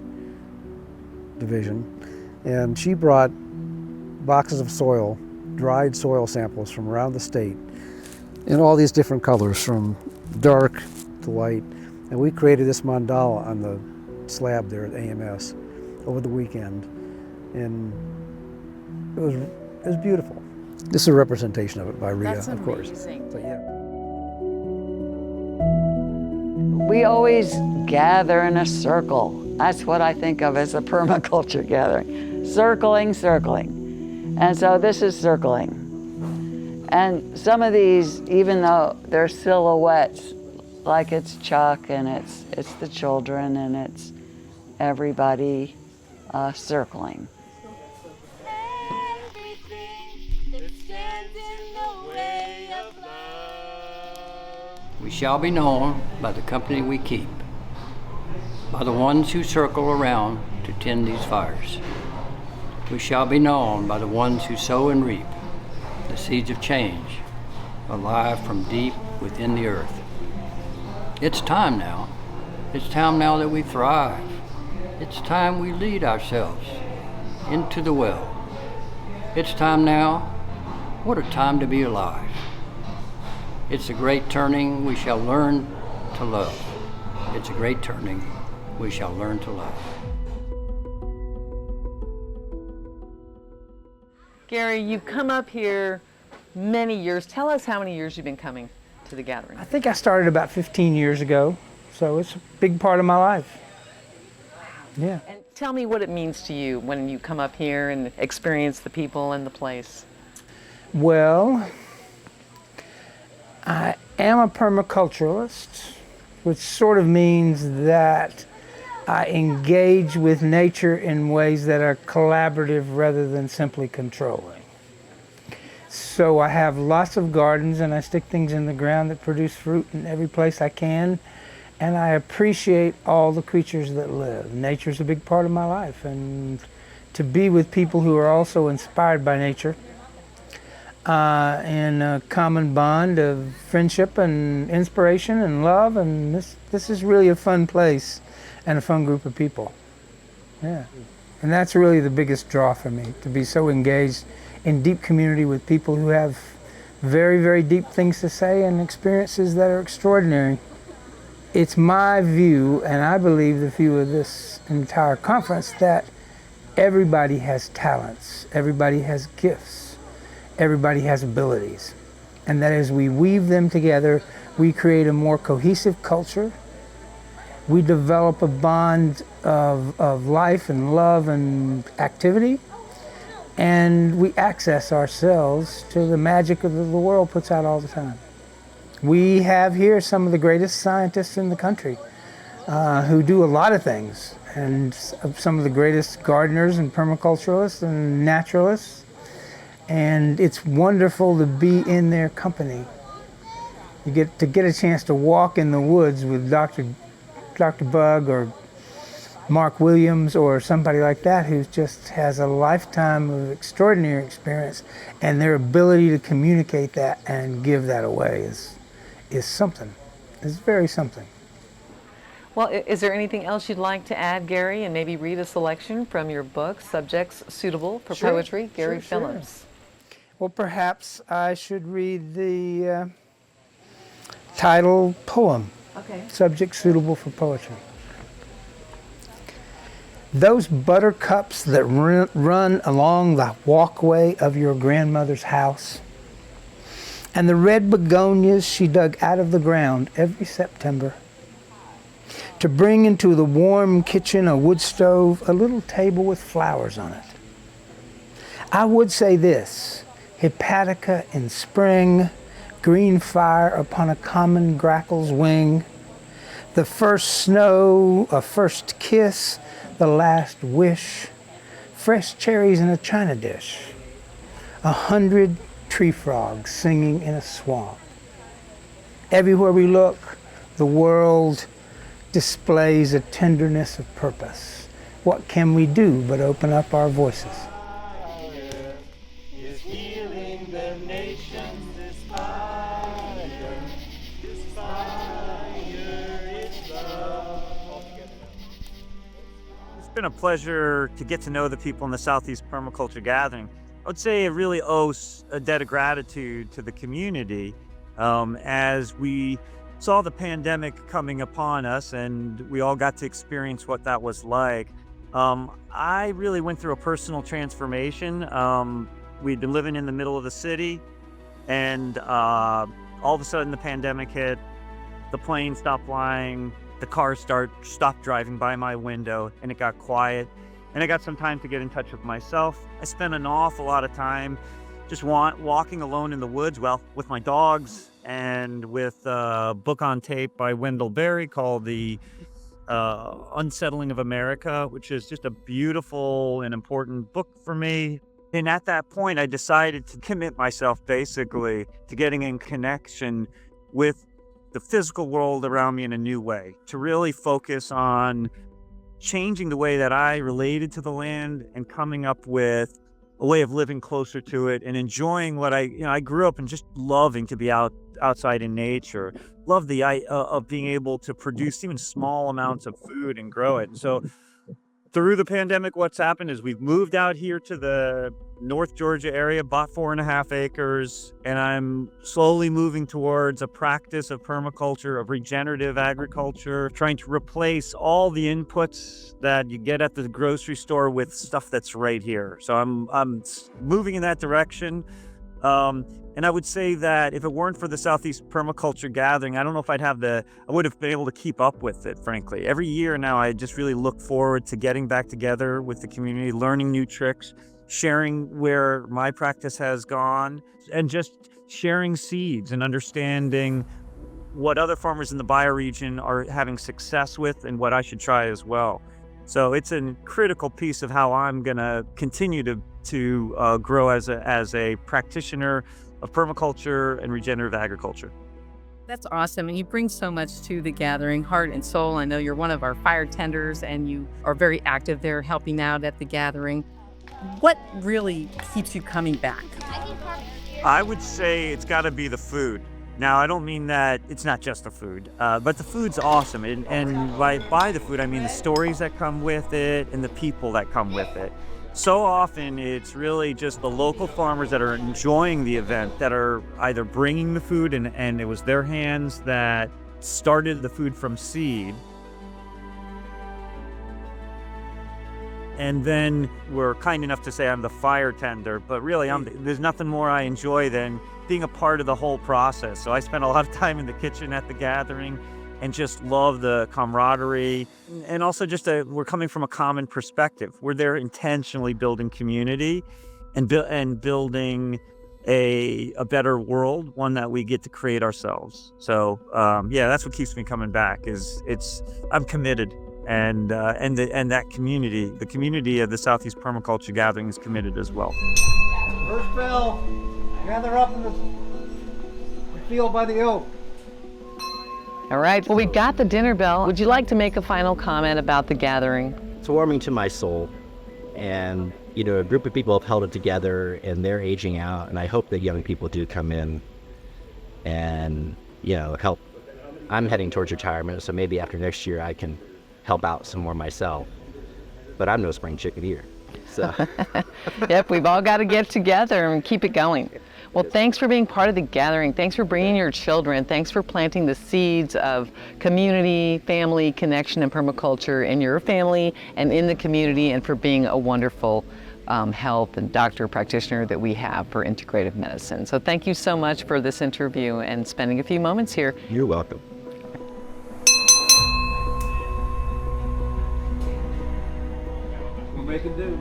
Division, and she brought boxes of soil, dried soil samples from around the state in all these different colors, from dark to light, and we created this mandala on the slab there at AMS over the weekend, and it was beautiful. This is a representation of it by Rhea, of course. But yeah. We always gather in a circle. That's what I think of as a permaculture gathering. Circling, circling. And so this is circling. And some of these, even though they're silhouettes, like it's Chuck and it's the children and it's everybody circling. We shall be known by the company we keep, by the ones who circle around to tend these fires. We shall be known by the ones who sow and reap the seeds of change, alive from deep within the earth. It's time now. It's time now that we thrive. It's time we lead ourselves into the well. It's time now. What a time to be alive. It's a great turning we shall learn to love. It's a great turning we shall learn to love. Gary, you've come up here many years. Tell us how many years you've been coming to the gathering. I think I started about 15 years ago, so it's a big part of my life. Yeah. And tell me what it means to you when you come up here and experience the people and the place. Well, I am a permaculturalist, which sort of means that I engage with nature in ways that are collaborative rather than simply controlling. So I have lots of gardens and I stick things in the ground that produce fruit in every place I can. And I appreciate all the creatures that live. Nature's a big part of my life, and to be with people who are also inspired by nature in a common bond of friendship and inspiration and love, and this is really a fun place and a fun group of people. Yeah, and that's really the biggest draw for me, to be so engaged in deep community with people who have very, very deep things to say and experiences that are extraordinary. It's my view, and I believe the view of this entire conference, that everybody has talents, everybody has gifts, everybody has abilities. And that as we weave them together, we create a more cohesive culture. We develop a bond of life and love and activity. And we access ourselves to the magic of the world puts out all the time. We have here some of the greatest scientists in the country who do a lot of things, and some of the greatest gardeners and permaculturalists and naturalists, and it's wonderful to be in their company. You get a chance to walk in the woods with Dr. Bug or Mark Williams or somebody like that who just has a lifetime of extraordinary experience, and their ability to communicate that and give that away is something. It's very something. Well, is there anything else you'd like to add, Gary, and maybe read a selection from your book, Subjects Suitable for Poetry, Gary Phillips? Well, perhaps I should read the title poem, Subjects Suitable for Poetry. Those buttercups that run along the walkway of your grandmother's house, and the red begonias she dug out of the ground every September to bring into the warm kitchen a wood stove, a little table with flowers on it. I would say this: hepatica in spring, green fire upon a common grackle's wing, the first snow, a first kiss, the last wish, fresh cherries in a china dish, 100 tree frogs singing in a swamp. Everywhere we look, the world displays a tenderness of purpose. What can we do but open up our voices? Is healing the nations. This fire, it's love. It's been a pleasure to get to know the people in the Southeast Permaculture Gathering. I would say it really owes a debt of gratitude to the community as we saw the pandemic coming upon us and we all got to experience what that was like. I really went through a personal transformation. We'd been living in the middle of the city, and all of a sudden the pandemic hit, the plane stopped flying, the cars stopped driving by my window, and it got quiet. And I got some time to get in touch with myself. I spent an awful lot of time just walking alone in the woods, well, with my dogs, and with a book on tape by Wendell Berry called The Unsettling of America, which is just a beautiful and important book for me. And at that point, I decided to commit myself basically to getting in connection with the physical world around me in a new way, to really focus on changing the way that I related to the land and coming up with a way of living closer to it and enjoying what I grew up and just loving to be outside in nature. Love the of being able to produce even small amounts of food and grow it. And so through the pandemic, what's happened is we've moved out here to the North Georgia area, bought 4.5 acres, and I'm slowly moving towards a practice of permaculture, of regenerative agriculture, trying to replace all the inputs that you get at the grocery store with stuff that's right here. So I'm moving in that direction. And I would say that if it weren't for the Southeast Permaculture Gathering, I don't know if I would have been able to keep up with it, frankly. Every year now, I just really look forward to getting back together with the community, learning new tricks, sharing where my practice has gone, and just sharing seeds and understanding what other farmers in the bioregion are having success with and what I should try as well. So it's a critical piece of how I'm going to continue to grow as a practitioner of permaculture and regenerative agriculture. That's awesome. And you bring so much to the gathering, heart and soul. I know you're one of our fire tenders and you are very active there helping out at the gathering. What really keeps you coming back? I would say it's got to be the food. Now, I don't mean that it's not just the food, but the food's awesome. And by the food, I mean the stories that come with it and the people that come with it. So often it's really just the local farmers that are enjoying the event that are either bringing the food and it was their hands that started the food from seed. And then we're kind enough to say I'm the fire tender, but really there's nothing more I enjoy than being a part of the whole process. So I spend a lot of time in the kitchen at the gathering and just love the camaraderie. And also just we're coming from a common perspective. We're there intentionally building community and building a better world, one that we get to create ourselves. So yeah, that's what keeps me coming back I'm committed. And that community, the community of the Southeast Permaculture Gathering is committed as well. First bell, gather up in the field by the oak. All right, well, we got the dinner bell. Would you like to make a final comment about the gathering? It's warming to my soul. And, a group of people have held it together and they're aging out. And I hope that young people do come in and, help. I'm heading towards retirement, so maybe after next year I can help out some more myself. But I'm no spring chicken either. So. Yep, we've all got to get together and keep it going. Well, thanks for being part of the gathering. Thanks for bringing your children. Thanks for planting the seeds of community, family, connection, and permaculture in your family and in the community, and for being a wonderful health and doctor practitioner that we have for integrative medicine. So thank you so much for this interview and spending a few moments here. You're welcome. We'll make it do.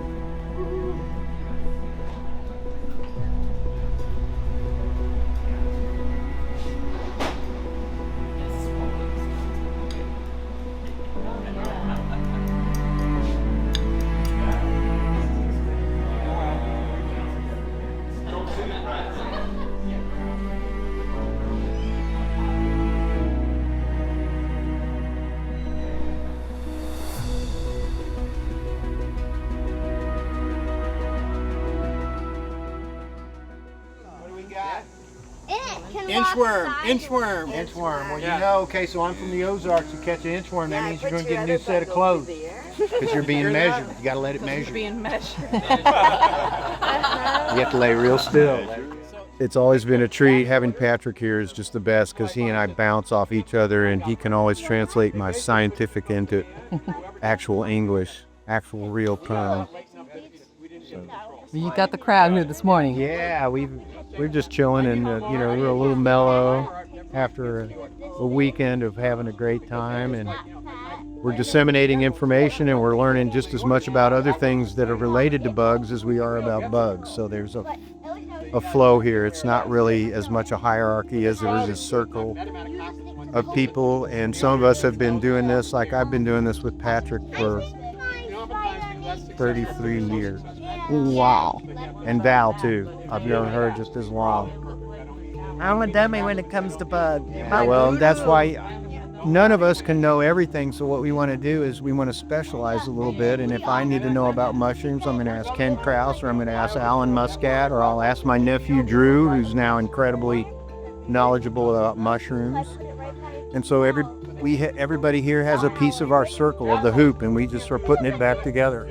Inchworm. Well, okay, so I'm from the Ozarks. You catch an inchworm, that means you're going to get a new set of clothes. Because you're being measured. You got to let it measure. You're being measured. You have to lay real still. It's always been a treat. Having Patrick here is just the best because he and I bounce off each other and he can always translate my scientific into actual English, actual real terms. You got the crowd here this morning. Yeah, we're just chilling and we're a little mellow after a weekend of having a great time, and we're disseminating information and we're learning just as much about other things that are related to bugs as we are about bugs. So there's a flow here. It's not really as much a hierarchy as there is a circle of people, and some of us have been doing this, like I've been doing this with Patrick for 33 years. Wow. And Val too. I've known her just as long. I'm a dummy when it comes to bugs. Yeah, well, that's why none of us can know everything, so what we want to do is we want to specialize a little bit, and if I need to know about mushrooms, I'm going to ask Ken Krause, or I'm going to ask Alan Muscat, or I'll ask my nephew Drew, who's now incredibly knowledgeable about mushrooms. And so everybody here has a piece of our circle of the hoop, and we just are putting it back together.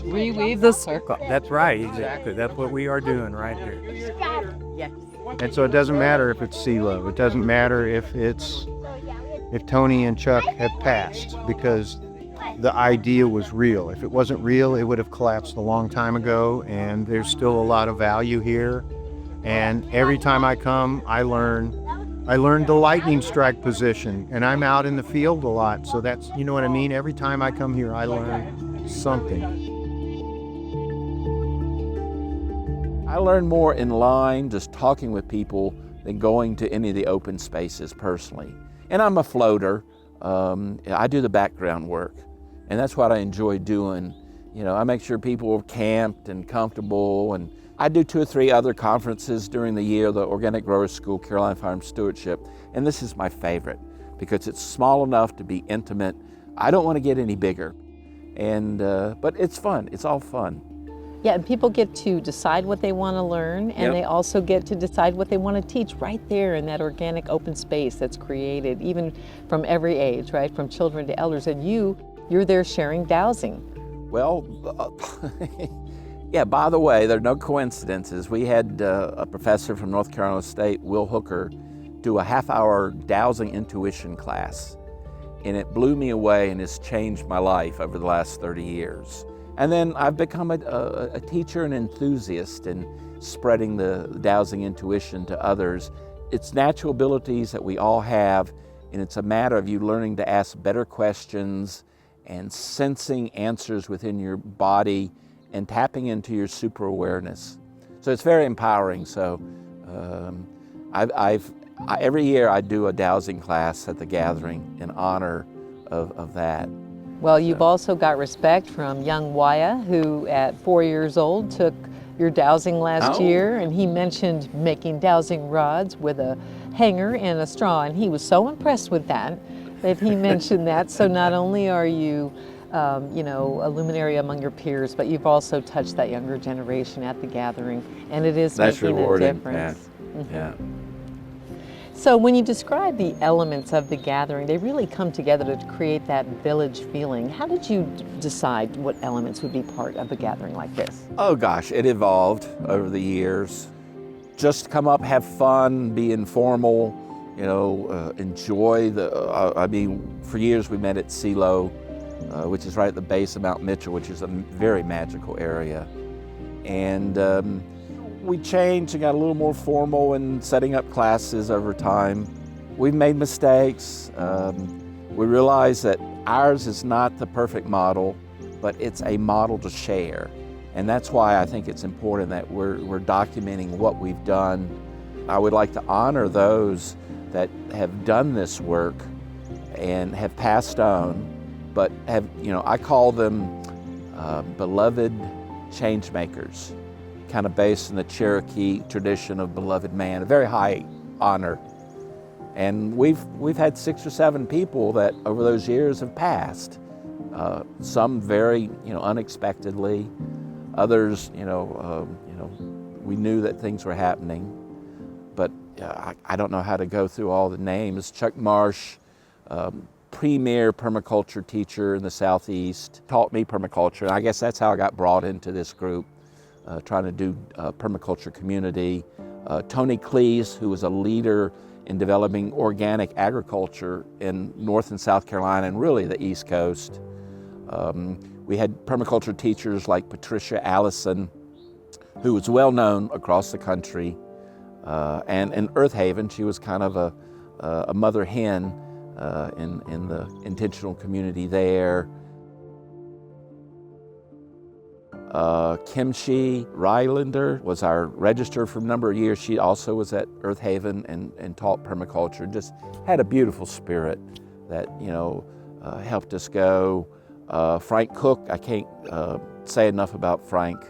Reweave the circle. That's right, exactly. That's what we are doing right here. And so it doesn't matter if it's CeeLo. It doesn't matter if Tony and Chuck have passed, because the idea was real. If it wasn't real, it would have collapsed a long time ago, and there's still a lot of value here. And every time I come, I learn the lightning strike position, and I'm out in the field a lot, so that's, you know what I mean? Every time I come here, I learn something. I learn more in line, just talking with people, than going to any of the open spaces personally. And I'm a floater. I do the background work, and that's what I enjoy doing. You know, I make sure people are camped and comfortable, and I do 2 or 3 other conferences during the year, the Organic Growers School, Carolina Farm Stewardship, and this is my favorite because it's small enough to be intimate. I don't want to get any bigger, and but it's fun. It's all fun. Yeah, and people get to decide what they want to learn, and they also get to decide what they want to teach right there in that organic open space that's created, even from every age, right? From children to elders, and you're there sharing dowsing. Well, yeah, by the way, there are no coincidences. We had a professor from North Carolina State, Will Hooker, do a half-hour dowsing intuition class, and it blew me away and has changed my life over the last 30 years. And then I've become a teacher and enthusiast in spreading the dowsing intuition to others. It's natural abilities that we all have, and it's a matter of you learning to ask better questions and sensing answers within your body and tapping into your super awareness. So it's very empowering. So every year I do a dowsing class at the gathering in honor of that. Well, you've also got respect from young Waya, who at 4 years old took your dowsing last year, and he mentioned making dowsing rods with a hanger and a straw, and he was so impressed with that he mentioned that. So not only are you, a luminary among your peers, but you've also touched that younger generation at the gathering, and it is making a difference. Yeah. So when you describe the elements of the gathering, they really come together to create that village feeling. How did you decide what elements would be part of a gathering like this? Oh gosh, it evolved over the years. Just come up, have fun, be informal, enjoy for years we met at CeeLo, which is right at the base of Mount Mitchell, which is a very magical area. And we changed and got a little more formal in setting up classes over time. We've made mistakes. We realized that ours is not the perfect model, but it's a model to share. And that's why I think it's important that we're documenting what we've done. I would like to honor those that have done this work and have passed on, but have, I call them Beloved Changemakers, kind of based in the Cherokee tradition of beloved man, a very high honor. And we've had 6 or 7 people that over those years have passed. Some very unexpectedly, others we knew that things were happening, but I don't know how to go through all the names. Chuck Marsh, premier permaculture teacher in the Southeast, taught me permaculture, and I guess that's how I got brought into this group. Trying to do permaculture community. Tony Kleese, who was a leader in developing organic agriculture in North and South Carolina and really the East Coast. We had permaculture teachers like Patricia Allison, who was well known across the country. And in Earthhaven, she was kind of a mother hen in the intentional community there. Kimchi Rylander was our registrar for a number of years. She also was at Earthhaven and taught permaculture. Just had a beautiful spirit that helped us go. Frank Cook, I can't say enough about Frank.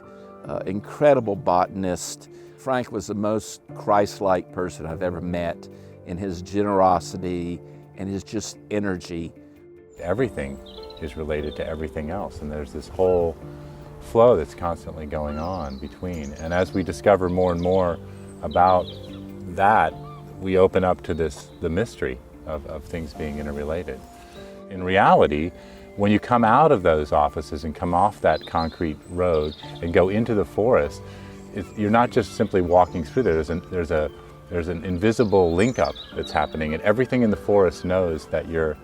Incredible botanist. Frank was the most Christ-like person I've ever met. and his generosity and his just energy. Everything is related to everything else, and there's this whole flow that's constantly going on between. And as we discover more and more about that, we open up to the mystery of things being interrelated. In reality, when you come out of those offices and come off that concrete road and go into the forest, you're not just simply walking through there. There's an invisible link up that's happening, and everything in the forest knows that you're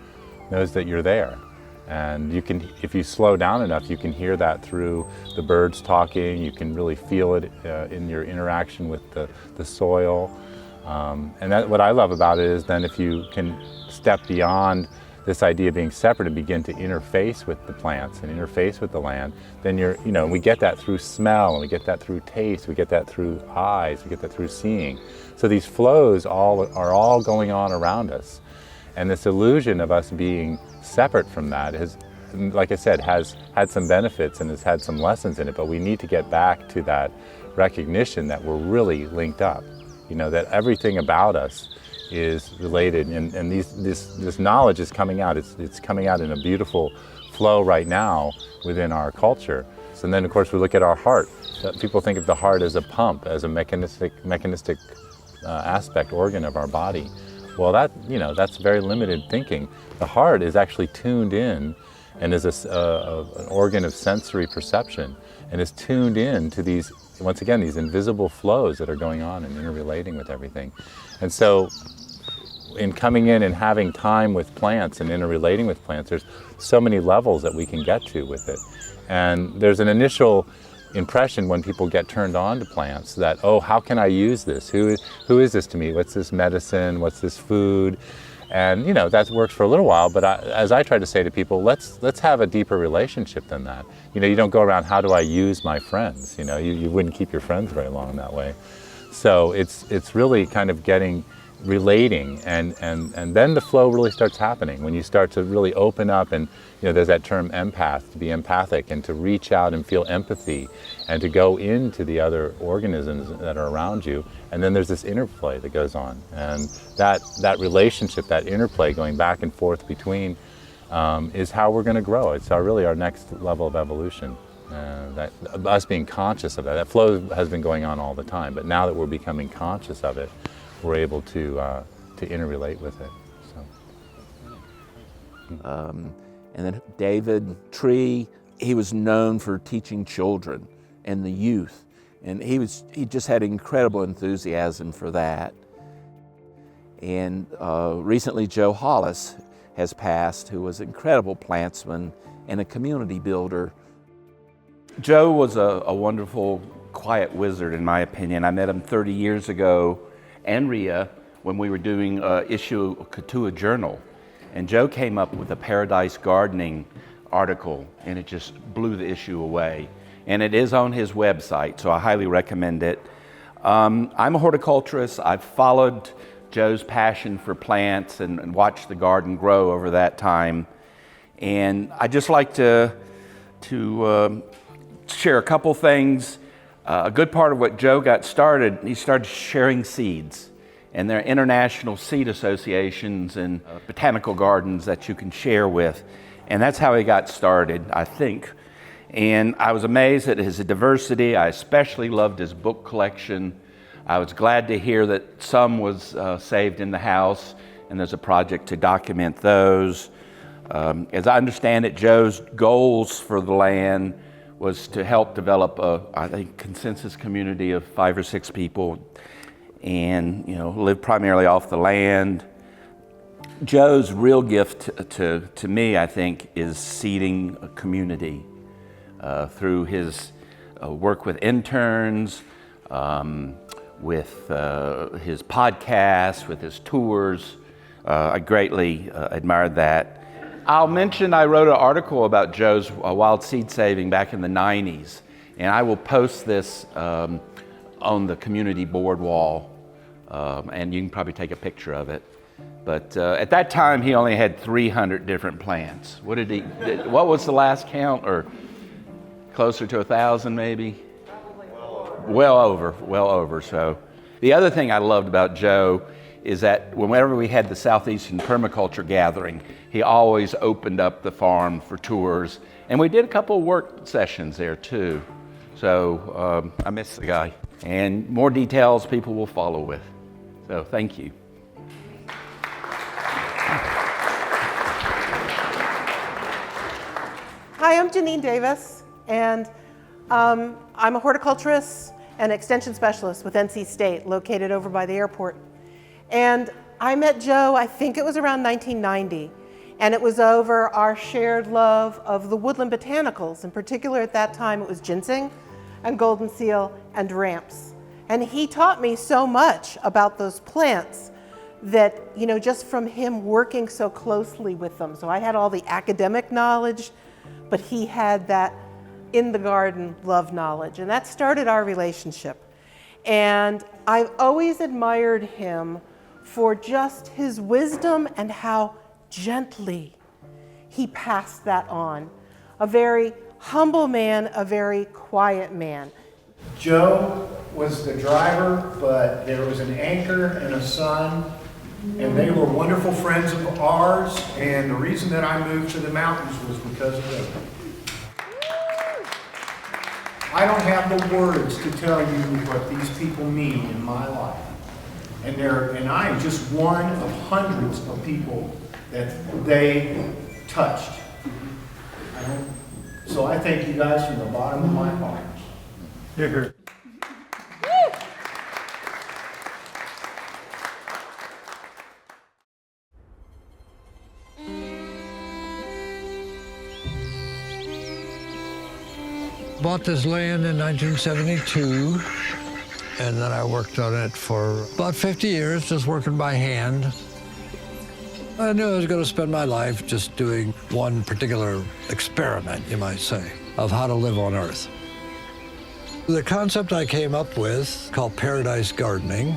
there. And you can, if you slow down enough, you can hear that through the birds talking. You can really feel it in your interaction with the soil. And what I love about it is then if you can step beyond this idea of being separate and begin to interface with the plants and interface with the land, then we get that through smell, and we get that through taste, we get that through eyes, we get that through seeing. So these flows are all going on around us. And this illusion of us being separate from that has, like I said, has had some benefits and has had some lessons in it, but we need to get back to that recognition that we're really linked up, that everything about us is related, and this knowledge is coming out. It's coming out in a beautiful flow right now within our culture. So, and then of course we look at our heart. People think of the heart as a pump, as a mechanistic aspect, organ of our body. Well, that's very limited thinking. The heart is actually tuned in and is an organ of sensory perception, and is tuned in to these, once again, these invisible flows that are going on and interrelating with everything. And so in coming in and having time with plants and interrelating with plants, there's so many levels that we can get to with it. And there's an initial impression when people get turned on to plants that, oh, how can I use this? Who is this to me? What's this medicine? What's this food? And that works for a little while, but as I try to say to people, let's have a deeper relationship than that. You don't go around, how do I use my friends? You wouldn't keep your friends very long that way. So it's really kind of relating, and then the flow really starts happening when you start to really open up, and there's that term empath, to be empathic and to reach out and feel empathy and to go into the other organisms that are around you. And then there's this interplay that goes on, and that relationship, that interplay going back and forth between is how we're going to grow. It's really our next level of evolution. That us being conscious of that flow has been going on all the time, but now that we're becoming conscious of it, we're able to interrelate with it. So. And then David Tree, he was known for teaching children and the youth, and he just had incredible enthusiasm for that. And recently Joe Hollis has passed, who was an incredible plantsman and a community builder. Joe was a wonderful, quiet wizard, in my opinion. I met him 30 years ago, and Rhea, when we were doing issue Katua Journal. And Joe came up with a Paradise Gardening article, and it just blew the issue away. And it is on his website, so I highly recommend it. I'm a horticulturist. I've followed Joe's passion for plants and watched the garden grow over that time. And I just like to share a couple things. A good part of what Joe got started, he started sharing seeds. And there are international seed associations and botanical gardens that you can share with. And that's how he got started, I think. And I was amazed at his diversity. I especially loved his book collection. I was glad to hear that some was saved in the house, and there's a project to document those. As I understand it, Joe's goals for the land was to help develop a consensus community of 5 or 6 people, and live primarily off the land. Joe's real gift to me, I think, is seeding a community through his work with interns, with his podcasts, with his tours. I greatly admired that. I'll mention I wrote an article about Joe's wild seed saving back in the 90s, and I will post this on the community board wall, and you can probably take a picture of it. But at that time, he only had 300 different plants. What was the last count, or closer to 1,000 maybe? Well over. So the other thing I loved about Joe is that whenever we had the Southeastern Permaculture Gathering, he always opened up the farm for tours. And we did a couple of work sessions there too. So I miss the guy. And more details people will follow with. So thank you. Hi, I'm Janine Davis, and I'm a horticulturist and extension specialist with NC State, located over by the airport. And I met Joe, I think it was around 1990, and it was over our shared love of the woodland botanicals. In particular, at that time, it was ginseng and golden seal and ramps. And he taught me so much about those plants that, you know, just from him working so closely with them. So I had all the academic knowledge, but he had that in the garden love knowledge, and that started our relationship. And I've always admired him for just his wisdom and how gently he passed that on. A very humble man, a very quiet man. Joe was the driver, but there was an anchor and a son, and they were wonderful friends of ours, and the reason that I moved to the mountains was because of them. I don't have the words to tell you what these people mean in my life. And I am just one of hundreds of people that they touched. So I thank you guys from the bottom of my heart. Here. Bought this land in 1972, and then I worked on it for about 50 years, just working by hand. I knew I was going to spend my life just doing one particular experiment, you might say, of how to live on Earth. The concept I came up with, called paradise gardening,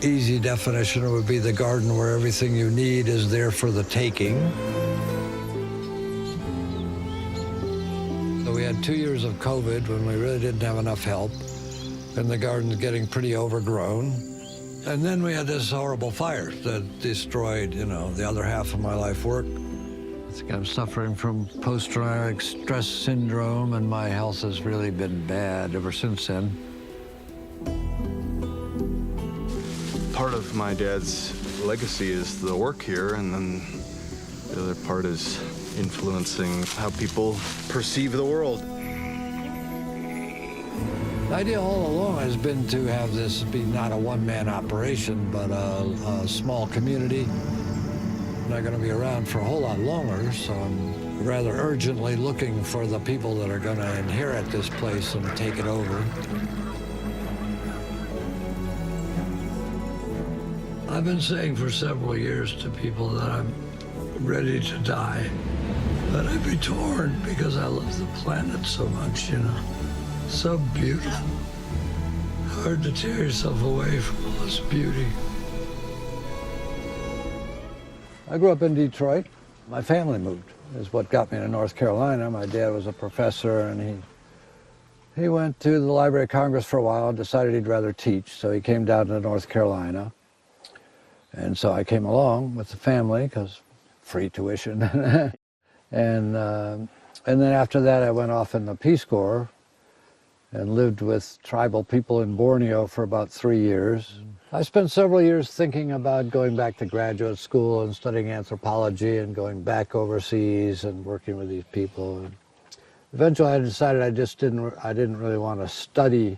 easy definition would be the garden where everything you need is there for the taking. We had 2 years of COVID when we really didn't have enough help, and the garden's getting pretty overgrown. And then we had this horrible fire that destroyed, you know, the other half of my life work. I think I'm suffering from post-traumatic stress syndrome, and my health has really been bad ever since then. Part of my dad's legacy is the work here, and then the other part is influencing how people perceive the world. The idea all along has been to have this be not a one-man operation, but a small community. I'm not going to be around for a whole lot longer, so I'm rather urgently looking for the people that are going to inherit this place and take it over. I've been saying for several years to people that I'm ready to die, but I'd be torn because I love the planet so much, you know. So beautiful. Hard to tear yourself away from all this beauty. I grew up in Detroit. My family moved, is what got me to North Carolina. My dad was a professor, and he went to the Library of Congress for a while and decided he'd rather teach, so he came down to North Carolina. And so I came along with the family, because free tuition. And then after that, I went off in the Peace Corps and lived with tribal people in Borneo for about 3 years. I spent several years thinking about going back to graduate school and studying anthropology and going back overseas and working with these people. And eventually I decided I didn't really want to study,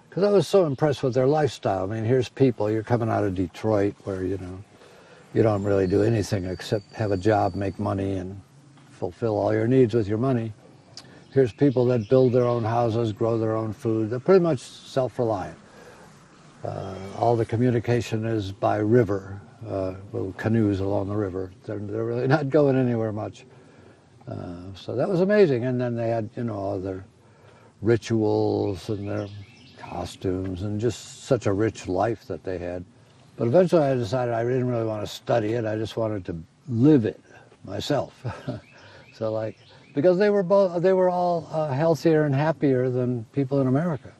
because I was so impressed with their lifestyle. I mean, here's people, you're coming out of Detroit where, you know, you don't really do anything except have a job, make money, and fulfill all your needs with your money. Here's people that build their own houses, grow their own food. They're pretty much self-reliant. All the communication is by river, little canoes along the river. They're really not going anywhere much. So that was amazing. And then they had, you know, all their rituals and their costumes and just such a rich life that they had. But eventually I decided I didn't really want to study it. I just wanted to live it myself. So like, because they were all healthier and happier than people in America,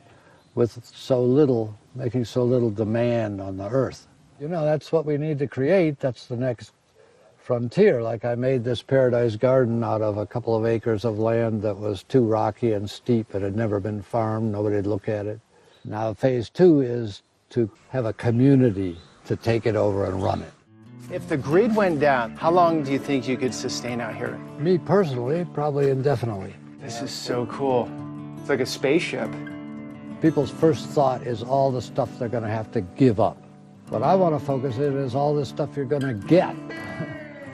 with so little, making so little demand on the earth. You know, that's what we need to create. That's the next frontier. Like I made this paradise garden out of a couple of acres of land that was too rocky and steep. It had never been farmed. Nobody'd look at it. Now phase 2 is to have a community to take it over and run it. If the grid went down, how long do you think you could sustain out here? Me personally, probably indefinitely. This is so cool. It's like a spaceship. People's first thought is all the stuff they're going to have to give up. What I want to focus in is all the stuff you're going to get.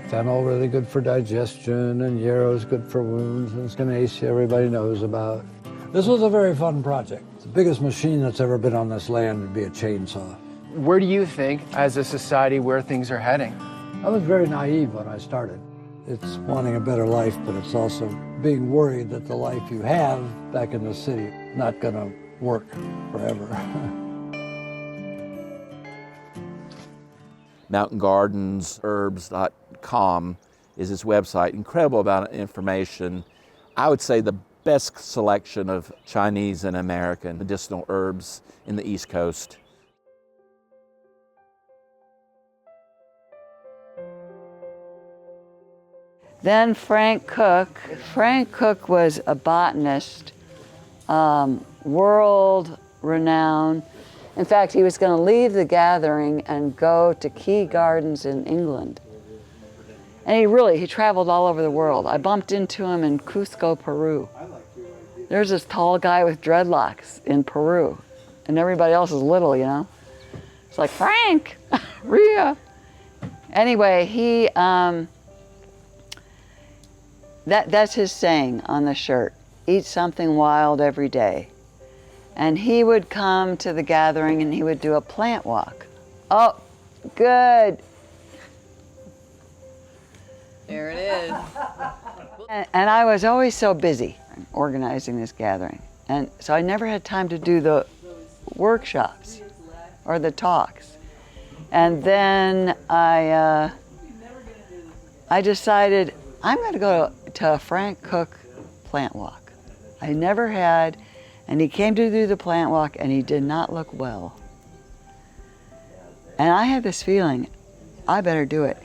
Fennel really good for digestion, and yarrow's good for wounds, and Echinacea everybody knows about. This was a very fun project. The biggest machine that's ever been on this land would be a chainsaw. Where do you think, as a society, where things are heading? I was very naive when I started. It's wanting a better life, but it's also being worried that the life you have back in the city is not going to work forever. mountaingardensherbs.com is his website. Incredible amount of information. I would say the best selection of Chinese and American medicinal herbs in the East Coast. Then Frank Cook. Frank Cook was a botanist, world renowned. In fact, he was going to leave the gathering and go to Kew Gardens in England. And he traveled all over the world. I bumped into him in Cusco, Peru. There's this tall guy with dreadlocks in Peru, and everybody else is little, you know? It's like, Frank, Rhea. Anyway, he, that's his saying on the shirt, eat something wild every day. And he would come to the gathering and he would do a plant walk. Oh, good. There it is. And I was always so busy organizing this gathering. And so I never had time to do the workshops or the talks. And then I decided I'm going to go to a Frank Cook plant walk. I never had, and he came to do the plant walk and he did not look well. And I had this feeling, I better do it.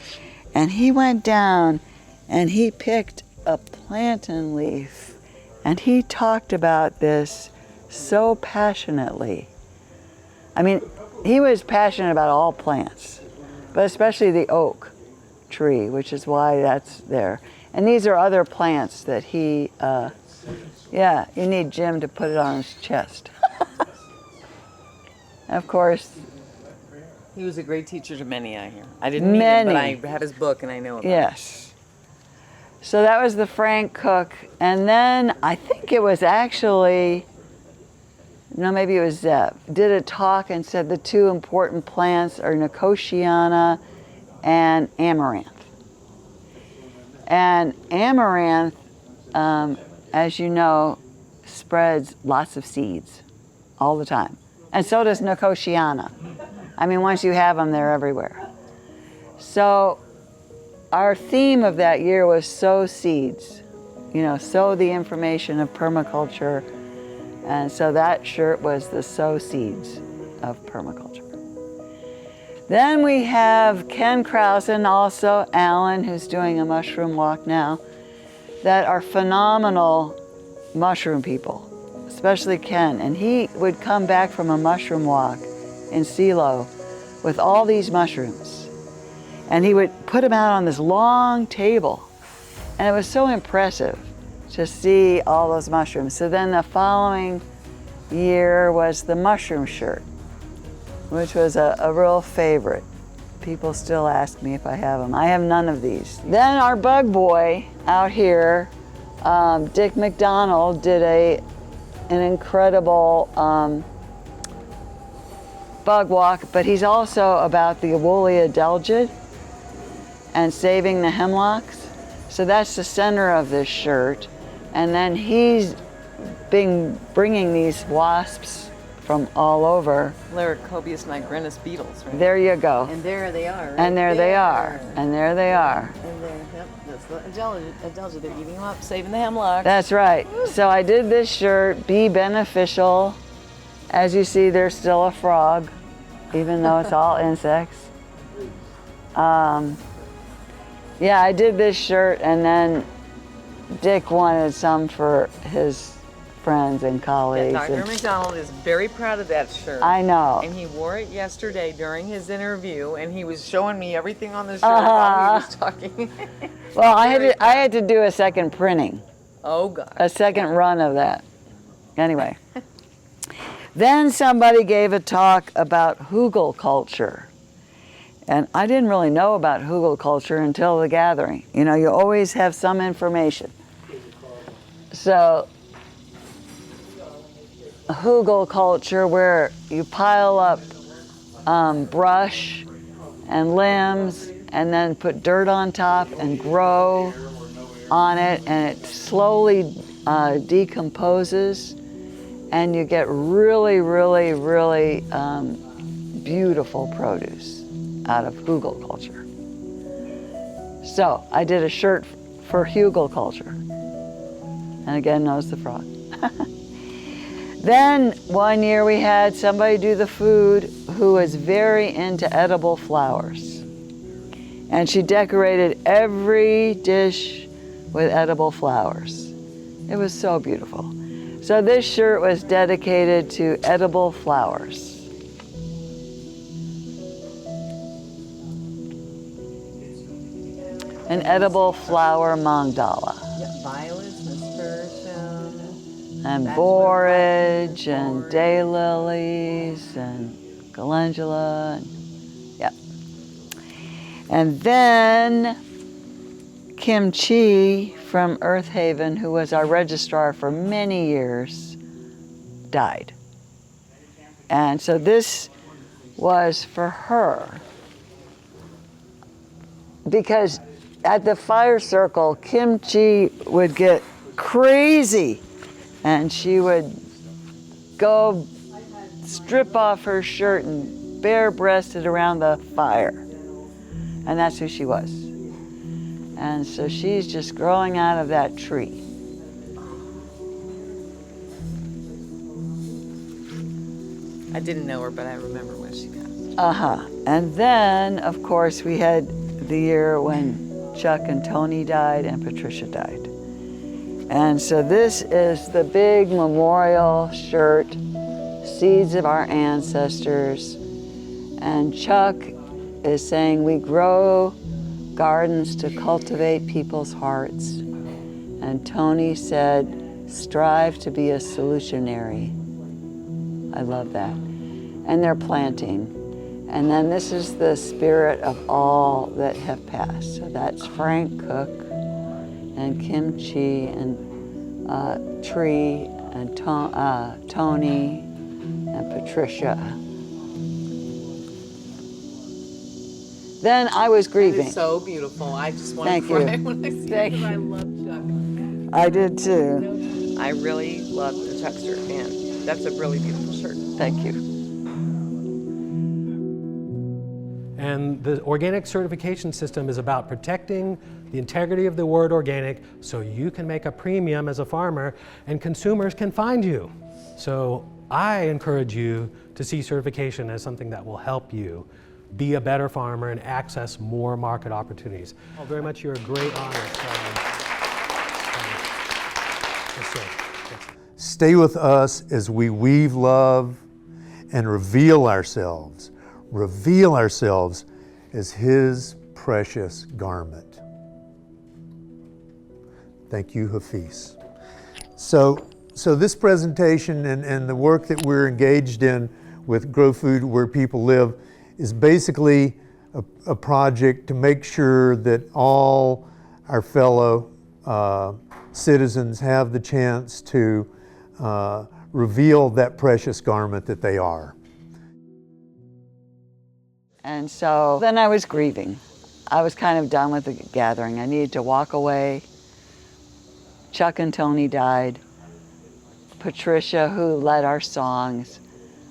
And he went down and he picked a plantain leaf and he talked about this so passionately. I mean, he was passionate about all plants, but especially the oak tree, which is why that's there. And these are other plants that he, yeah, you need Jim to put it on his chest. Of course. He was a great teacher to many, I hear. I didn't meet him, but I had his book and I know about it. Yes. So that was the Frank Cook. And then I think it was actually, no, maybe it was Zeb, did a talk and said the two important plants are Nicotiana and amaranth. And amaranth, as you know, spreads lots of seeds all the time. And so does Nicotiana. I mean, once you have them, they're everywhere. So our theme of that year was sow seeds, you know, sow the information of permaculture. And so that shirt was the sow seeds of permaculture. Then we have Ken Krause and also Alan, who's doing a mushroom walk now, that are phenomenal mushroom people, especially Ken. And he would come back from a mushroom walk in Silo with all these mushrooms. And he would put them out on this long table. And it was so impressive to see all those mushrooms. So then the following year was the mushroom shirt, which was a real favorite. People still ask me if I have them. I have none of these. Then our bug boy out here, Dick McDonald, did an incredible bug walk, but he's also about the Awolia delgid and saving the hemlocks. So that's the center of this shirt. And then he's bringing these wasps from all over. Laricobius nigrinus beetles, right? There you go. And there they are. Right and there they are. And there they are. And there, yep, that's the adelgid. They're eating them up, saving the hemlock. That's right. So I did this shirt, Be Beneficial. As you see, there's still a frog, even though it's all insects. Yeah, I did this shirt, and then Dick wanted some for his friends and colleagues. Yeah, Dr. McDonald is very proud of that shirt. I know. And he wore it yesterday during his interview, and he was showing me everything on the shirt while he was talking. Well, I had to do a second printing. Oh, God. A second run of that. Anyway. Then somebody gave a talk about hugel culture. And I didn't really know about hugel culture until the gathering. You know, you always have some information. So, hugel culture, where you pile up brush and limbs and then put dirt on top and grow on it, and it slowly decomposes, and you get really, really, really beautiful produce out of hugel culture. So I did a shirt for hugel culture. And again, Nose the Frog. Then one year we had somebody do the food who was very into edible flowers. And she decorated every dish with edible flowers. It was so beautiful. So this shirt was dedicated to edible flowers. An edible flower mandala. Yeah, violets, nasturtium. And borage and daylilies and calendula. And, yep. And then Kim Chi from Earth Haven, who was our registrar for many years, died. And so this was for her. Because at the fire circle, Kim Chi would get crazy, and she would go strip off her shirt and bare-breasted around the fire. And that's who she was. And so she's just growing out of that tree. I didn't know her, but I remember when she passed. Uh-huh. And then, of course, we had the year when Chuck and Tony died and Patricia died. And so this is the big memorial shirt, Seeds of Our Ancestors. And Chuck is saying we grow gardens to cultivate people's hearts. And Tony said, strive to be a solutionary. I love that. And they're planting. And then this is the spirit of all that have passed. So that's Frank Cook and Kim Chi and Tree and Tony and Patricia. Then I was grieving. That is so beautiful. I just want Thank to cry you. when I see Thank it. you. I love Chuck. I did too. I really love the Chuck shirt, man. That's a really beautiful shirt. Thank you. And the organic certification system is about protecting the integrity of the word organic so you can make a premium as a farmer and consumers can find you. So I encourage you to see certification as something that will help you be a better farmer and access more market opportunities. Oh, very much, you're a great honor. Stay with us as we weave love and reveal ourselves as His precious garment. Thank you, Hafiz. So this presentation and the work that we're engaged in with Grow Food Where People Live is basically a project to make sure that all our fellow citizens have the chance to reveal that precious garment that they are. And so then I was grieving. I was kind of done with the gathering. I needed to walk away. Chuck and Tony died. Patricia, who led our songs.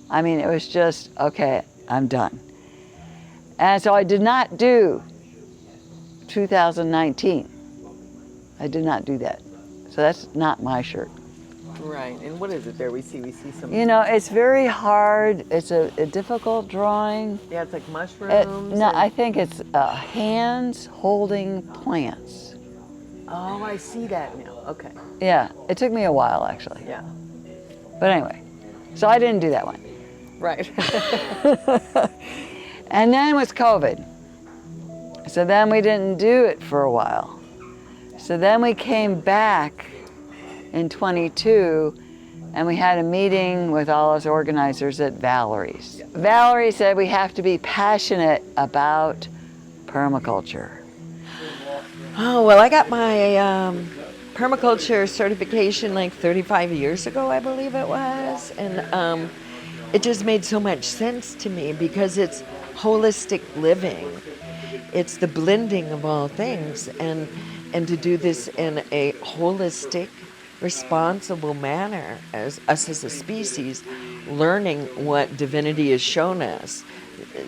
I mean, it was just, okay, I'm done. And so I did not do 2019. I did not do that. So that's not my shirt. Right, and what is it there? We see some... You know, it's very hard. It's a difficult drawing. Yeah, it's like mushrooms. No, I think it's hands holding plants. Oh, I see that now. Okay. Yeah, it took me a while actually. Yeah. But anyway, so I didn't do that one. Right. And then was COVID. So then we didn't do it for a while. So then we came back in 22 and we had a meeting with all us organizers at Valerie's. Valerie said we have to be passionate about permaculture. Oh, well, I got my permaculture certification like 35 years ago, I believe it was. And it just made so much sense to me because it's holistic living. It's the blending of all things. And to do this in a holistic, responsible manner as us as a species, learning what divinity has shown us,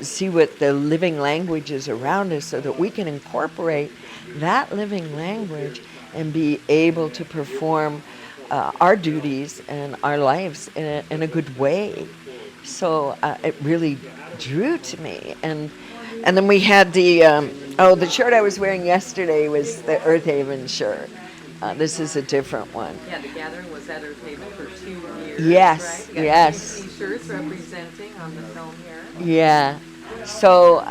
see what the living language is around us so that we can incorporate that living language and be able to perform our duties and our lives in a good way. So it really drew to me. And then we had the shirt I was wearing yesterday was the Earth Haven shirt. This is a different one. Yeah, the gathering was at Earth Haven for 2 years. Yes, right? yes. T-shirts representing on the film here. Yeah. So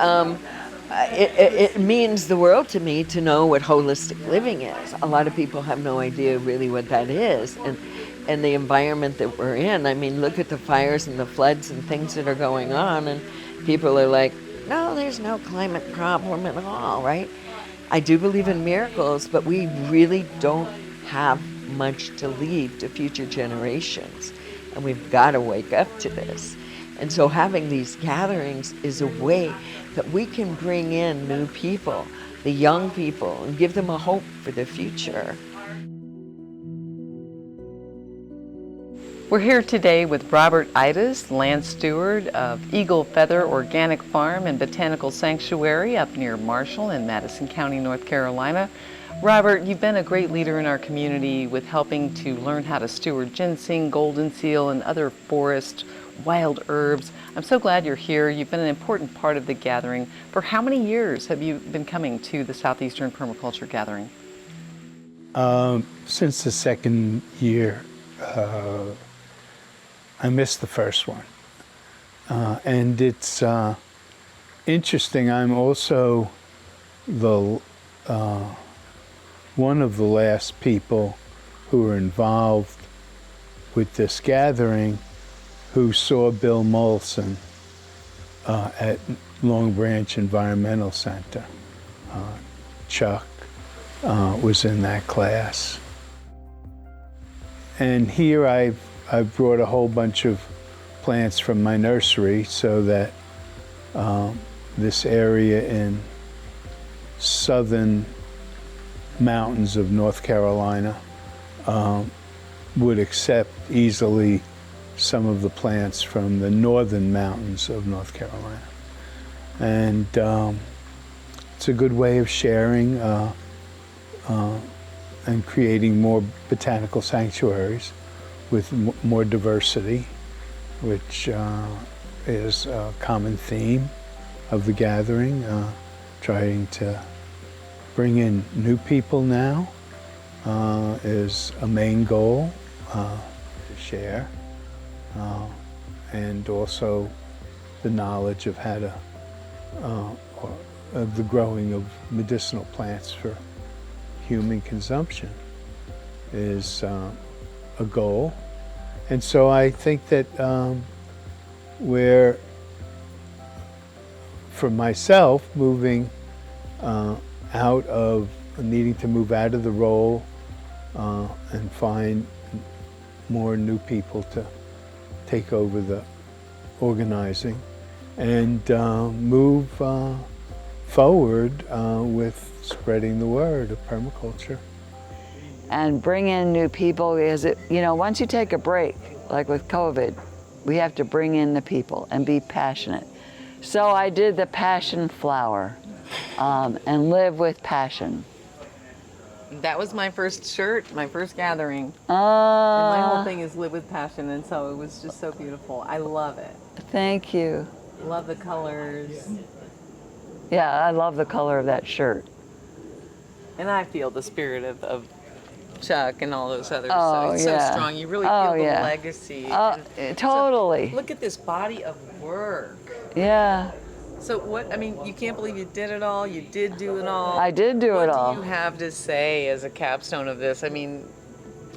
it means the world to me to know what holistic living is. A lot of people have no idea really what that is. And the environment that we're in. I mean, look at the fires and the floods and things that are going on, and people are like, no, there's no climate problem at all, right? I do believe in miracles, but we really don't have much to leave to future generations. And we've got to wake up to this. And so having these gatherings is a way that we can bring in new people, the young people, and give them a hope for the future. We're here today with Robert Idas, land steward of Eagle Feather Organic Farm and Botanical Sanctuary up near Marshall in Madison County, North Carolina. Robert, you've been a great leader in our community with helping to learn how to steward ginseng, golden seal, and other forest wild herbs. I'm so glad you're here. You've been an important part of the gathering. For how many years have you been coming to the Southeastern Permaculture Gathering? Since the second year. I missed the first one. And it's interesting, I'm also the one of the last people who were involved with this gathering who saw Bill Molson at Long Branch Environmental Center. Chuck was in that class. And here I've brought a whole bunch of plants from my nursery so that this area in southern mountains of North Carolina would accept easily some of the plants from the northern mountains of North Carolina. And it's a good way of sharing and creating more botanical sanctuaries with more diversity, which is a common theme of the gathering, trying to bring in new people now is a main goal to share, and also the knowledge of how to, of the growing of medicinal plants for human consumption is a goal. And so I think that we're, for myself, moving out of needing to move out of the role and find more new people to take over the organizing and move forward with spreading the word of permaculture. And bring in new people, because once you take a break, like with COVID, we have to bring in the people and be passionate. So I did the passion flower and live with passion. That was my first shirt, my first gathering. And my whole thing is live with passion, and so it was just so beautiful. I love it. Thank you. Love the colors. Yeah, I love the color of that shirt. And I feel the spirit of Chuck and all those others. Oh, so it's yeah. so strong. You really feel the legacy. Totally. So look at this body of work. Yeah. So what, I mean, you can't believe you did it all. You did do it all. I did do it all. What do you have to say as a capstone of this? I mean,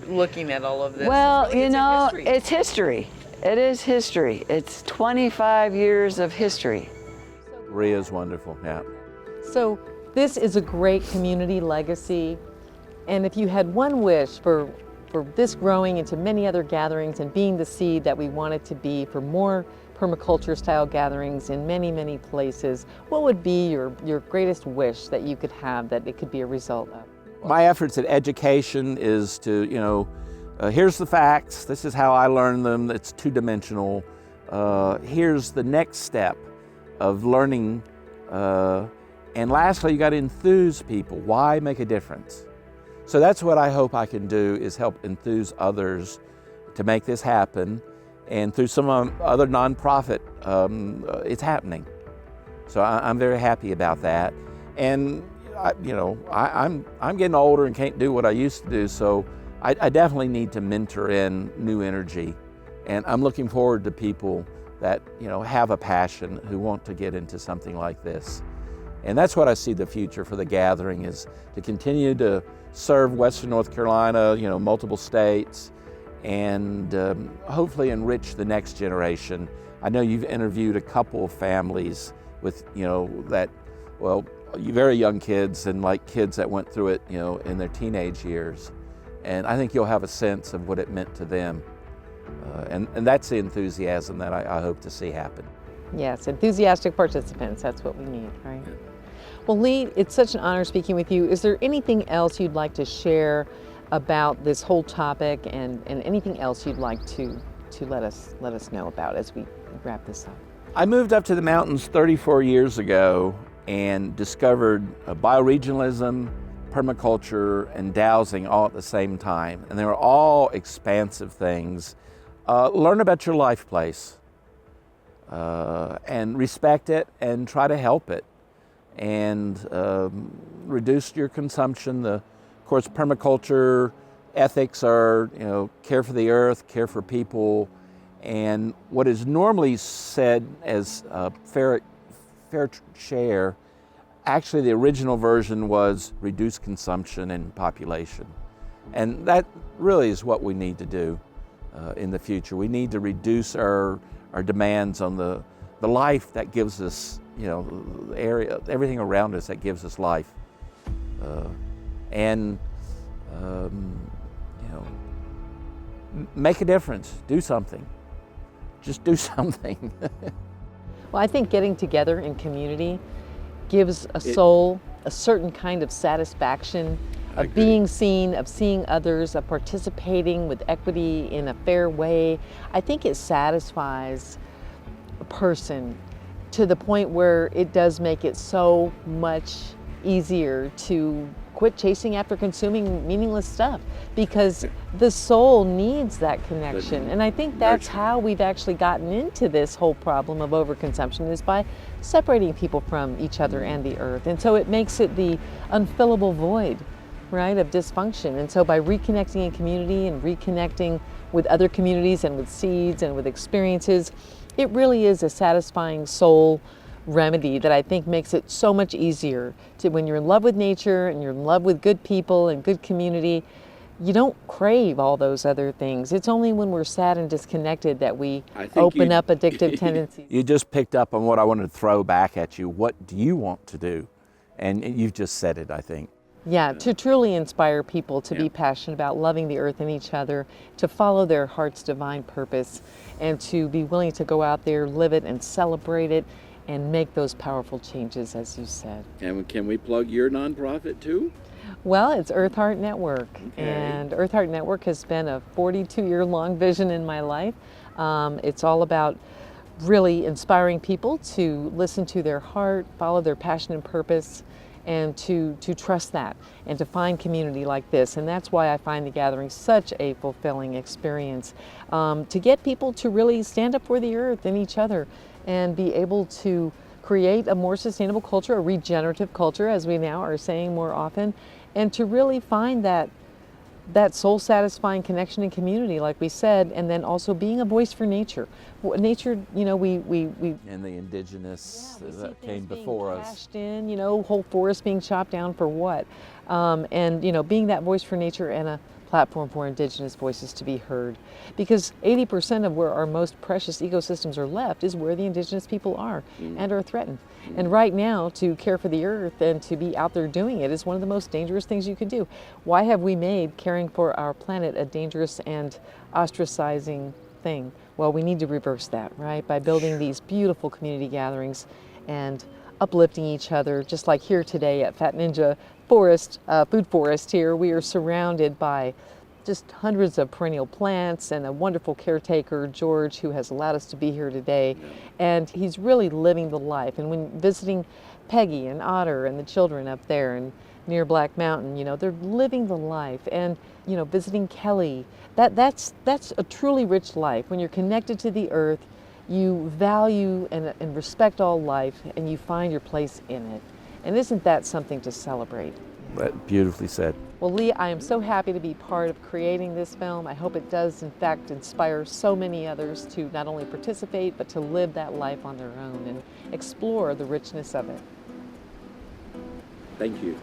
looking at all of this. Well, really, you know, history. it's history. It is history. It's 25 years of history. Rhea's wonderful, yeah. So this is a great community legacy. And if you had one wish for this growing into many other gatherings and being the seed that we want it to be for more permaculture style gatherings in many, many places, what would be your greatest wish that you could have that it could be a result of? My efforts at education is to, you know, here's the facts, this is how I learned them, it's two-dimensional. Here's the next step of learning. And lastly, you got to enthuse people. Why make a difference? So that's what I hope I can do, is help enthuse others to make this happen. And through some other nonprofit, it's happening. So I'm very happy about that. And I'm getting older and can't do what I used to do, so I definitely need to mentor in new energy. And I'm looking forward to people that have a passion, who want to get into something like this. And that's what I see the future for the gathering, is to continue to serve Western North Carolina, multiple states, and hopefully enrich the next generation. I know you've interviewed a couple of families with, very young kids and like kids that went through it, in their teenage years. And I think you'll have a sense of what it meant to them. And that's the enthusiasm that I hope to see happen. Yes, enthusiastic participants, that's what we need, right? Yeah. Well, Lee, it's such an honor speaking with you. Is there anything else you'd like to share about this whole topic, and anything else you'd like to let us know about as we wrap this up? I moved up to the mountains 34 years ago and discovered bioregionalism, permaculture, and dowsing all at the same time. And they were all expansive things. Learn about your life place and respect it and try to help it. And reduce your consumption. Of course, permaculture ethics are, care for the earth, care for people, and what is normally said as fair share, actually the original version was reduce consumption and population. And that really is what we need to do in the future. We need to reduce our demands on the life that gives us, the area, everything around us that gives us life. Make a difference, do something. Just do something. Well, I think getting together in community gives a soul a certain kind of satisfaction of being seen, of seeing others, of participating with equity in a fair way. I think it satisfies a person to the point where it does make it so much easier to quit chasing after consuming meaningless stuff, because the soul needs that connection. And I think that's how we've actually gotten into this whole problem of overconsumption, is by separating people from each other and the earth. And so it makes it the unfillable void, right, of dysfunction. And so by reconnecting in community and reconnecting with other communities and with seeds and with experiences, it really is a satisfying soul remedy that I think makes it so much easier to, when you're in love with nature and you're in love with good people and good community, you don't crave all those other things. It's only when we're sad and disconnected that we open up addictive tendencies. You just picked up on what I wanted to throw back at you. What do you want to do? And you've just said it, I think. Yeah, to truly inspire people to be passionate about loving the earth and each other, to follow their heart's divine purpose, and to be willing to go out there, live it, and celebrate it, and make those powerful changes, as you said. And can we plug your nonprofit too? Well, it's Eartheart Network, and Eartheart Network has been a 42-year-long vision in my life. It's all about really inspiring people to listen to their heart, follow their passion and purpose, and to trust that and to find community like this. And that's why I find the gathering such a fulfilling experience, to get people to really stand up for the earth and each other and be able to create a more sustainable culture, a regenerative culture, as we now are saying more often, and to really find that soul-satisfying connection and community, like we said, and then also being a voice for nature. Nature, you know, we and the indigenous that came before us. in, you know, whole forests being chopped down for what? And, you know, being that voice for nature and a platform for indigenous voices to be heard. Because 80% of where our most precious ecosystems are left is where the indigenous people are and are threatened. And right now, to care for the earth and to be out there doing it is one of the most dangerous things you could do. Why have we made caring for our planet a dangerous and ostracizing thing? Well, we need to reverse that, right? By building these beautiful community gatherings and uplifting each other, just like here today at Fat Ninja Food Forest here. We are surrounded by just hundreds of perennial plants and a wonderful caretaker, George, who has allowed us to be here today. And he's really living the life. And when visiting Peggy and Otter and the children up there and near Black Mountain, you know, they're living the life. And, you know, visiting Kelly, that's a truly rich life. When you're connected to the earth, you value and respect all life, and you find your place in it. And isn't that something to celebrate? Beautifully said. Well, Lee, I am so happy to be part of creating this film. I hope it does, in fact, inspire so many others to not only participate, but to live that life on their own and explore the richness of it. Thank you.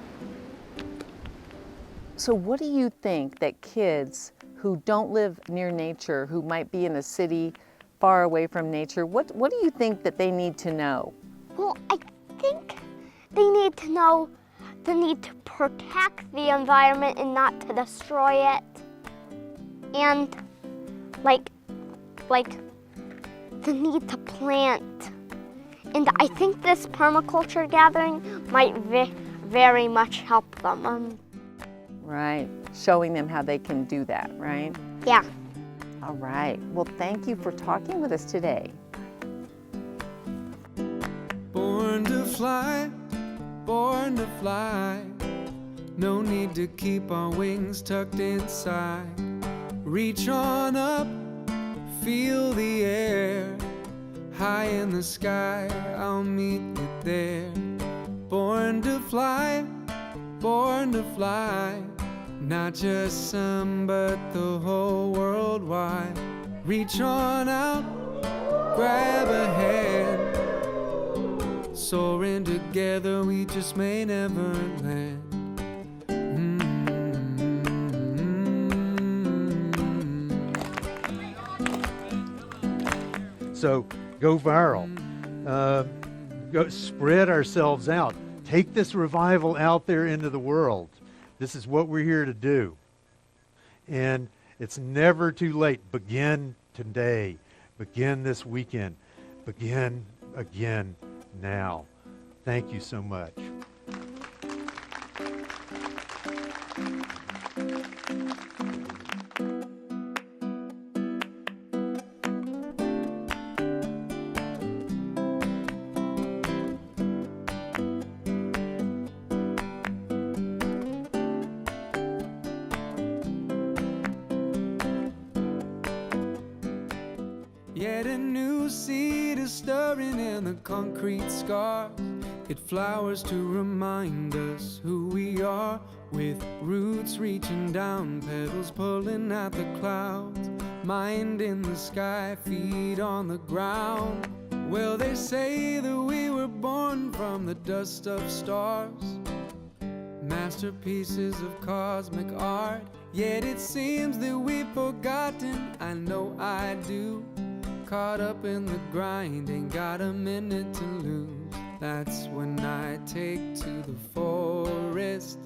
So what do you think that kids who don't live near nature, who might be in a city far away from nature, what do you think that they need to know? Well, I think they need to know the need to protect the environment and not to destroy it. And like the need to plant. And I think this permaculture gathering might very much help them. Right, showing them how they can do that, right? Yeah. All right, well, thank you for talking with us today. Born to fly, born to fly. No need to keep our wings tucked inside. Reach on up, feel the air. High in the sky, I'll meet you there. Born to fly, born to fly. Not just some, but the whole world wide. Reach on out, grab a hand. Soaring together, we just may never land. So go viral, go spread ourselves out. Take this revival out there into the world. This is what we're here to do. And it's never too late. Begin today. Begin this weekend. Begin again now. Thank you so much. Yet a new seed is stirring in the concrete scars. It flowers to remind us who we are, with roots reaching down, petals pulling at the clouds. Mind in the sky, feet on the ground. Well, they say that we were born from the dust of stars, masterpieces of cosmic art. Yet it seems that we've forgotten, I know I do. Caught up in the grind, ain't got a minute to lose. That's when I take to the forest,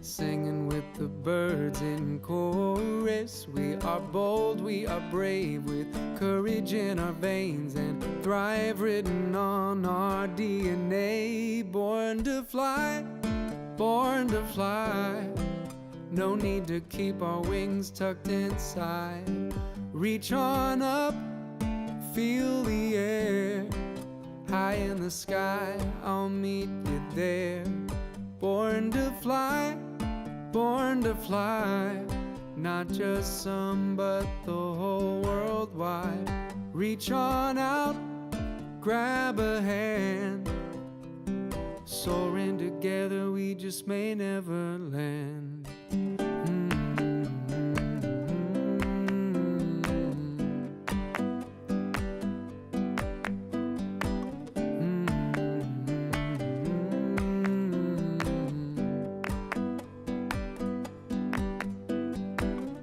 singing with the birds in chorus. We are bold, we are brave, with courage in our veins and thrive written on our DNA. Born to fly, born to fly. No need to keep our wings tucked inside. Reach on up, feel the air. High in the sky, I'll meet you there. Born to fly, not just some but the whole world wide. Reach on out, grab a hand. Soaring together, we just may never land.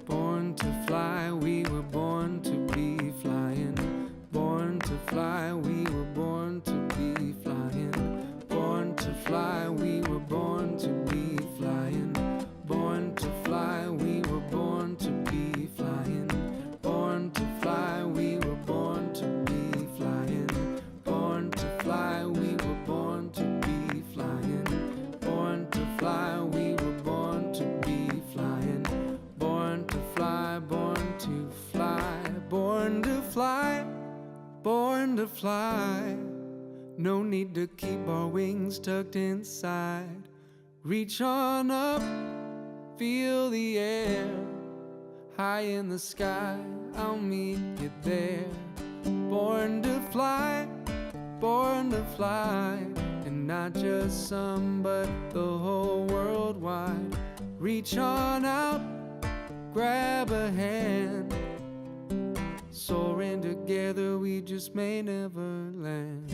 Born to fly, we were born to be flying. Born to fly, we were born to be flying. Born to fly, we were born to be flying. Born to fly, we were born to be flying. Born to fly, we were born to be flying. Born to fly, we were born to be flying. Born to fly, we were born to be flying. Born to fly, born to fly, born to fly, born to fly. No need to keep our wings tucked inside. Reach on up, feel the air. High in the sky, I'll meet you there. Born to fly, and not just some but the whole world wide. Reach on out, grab a hand. Soaring together, we just may never land.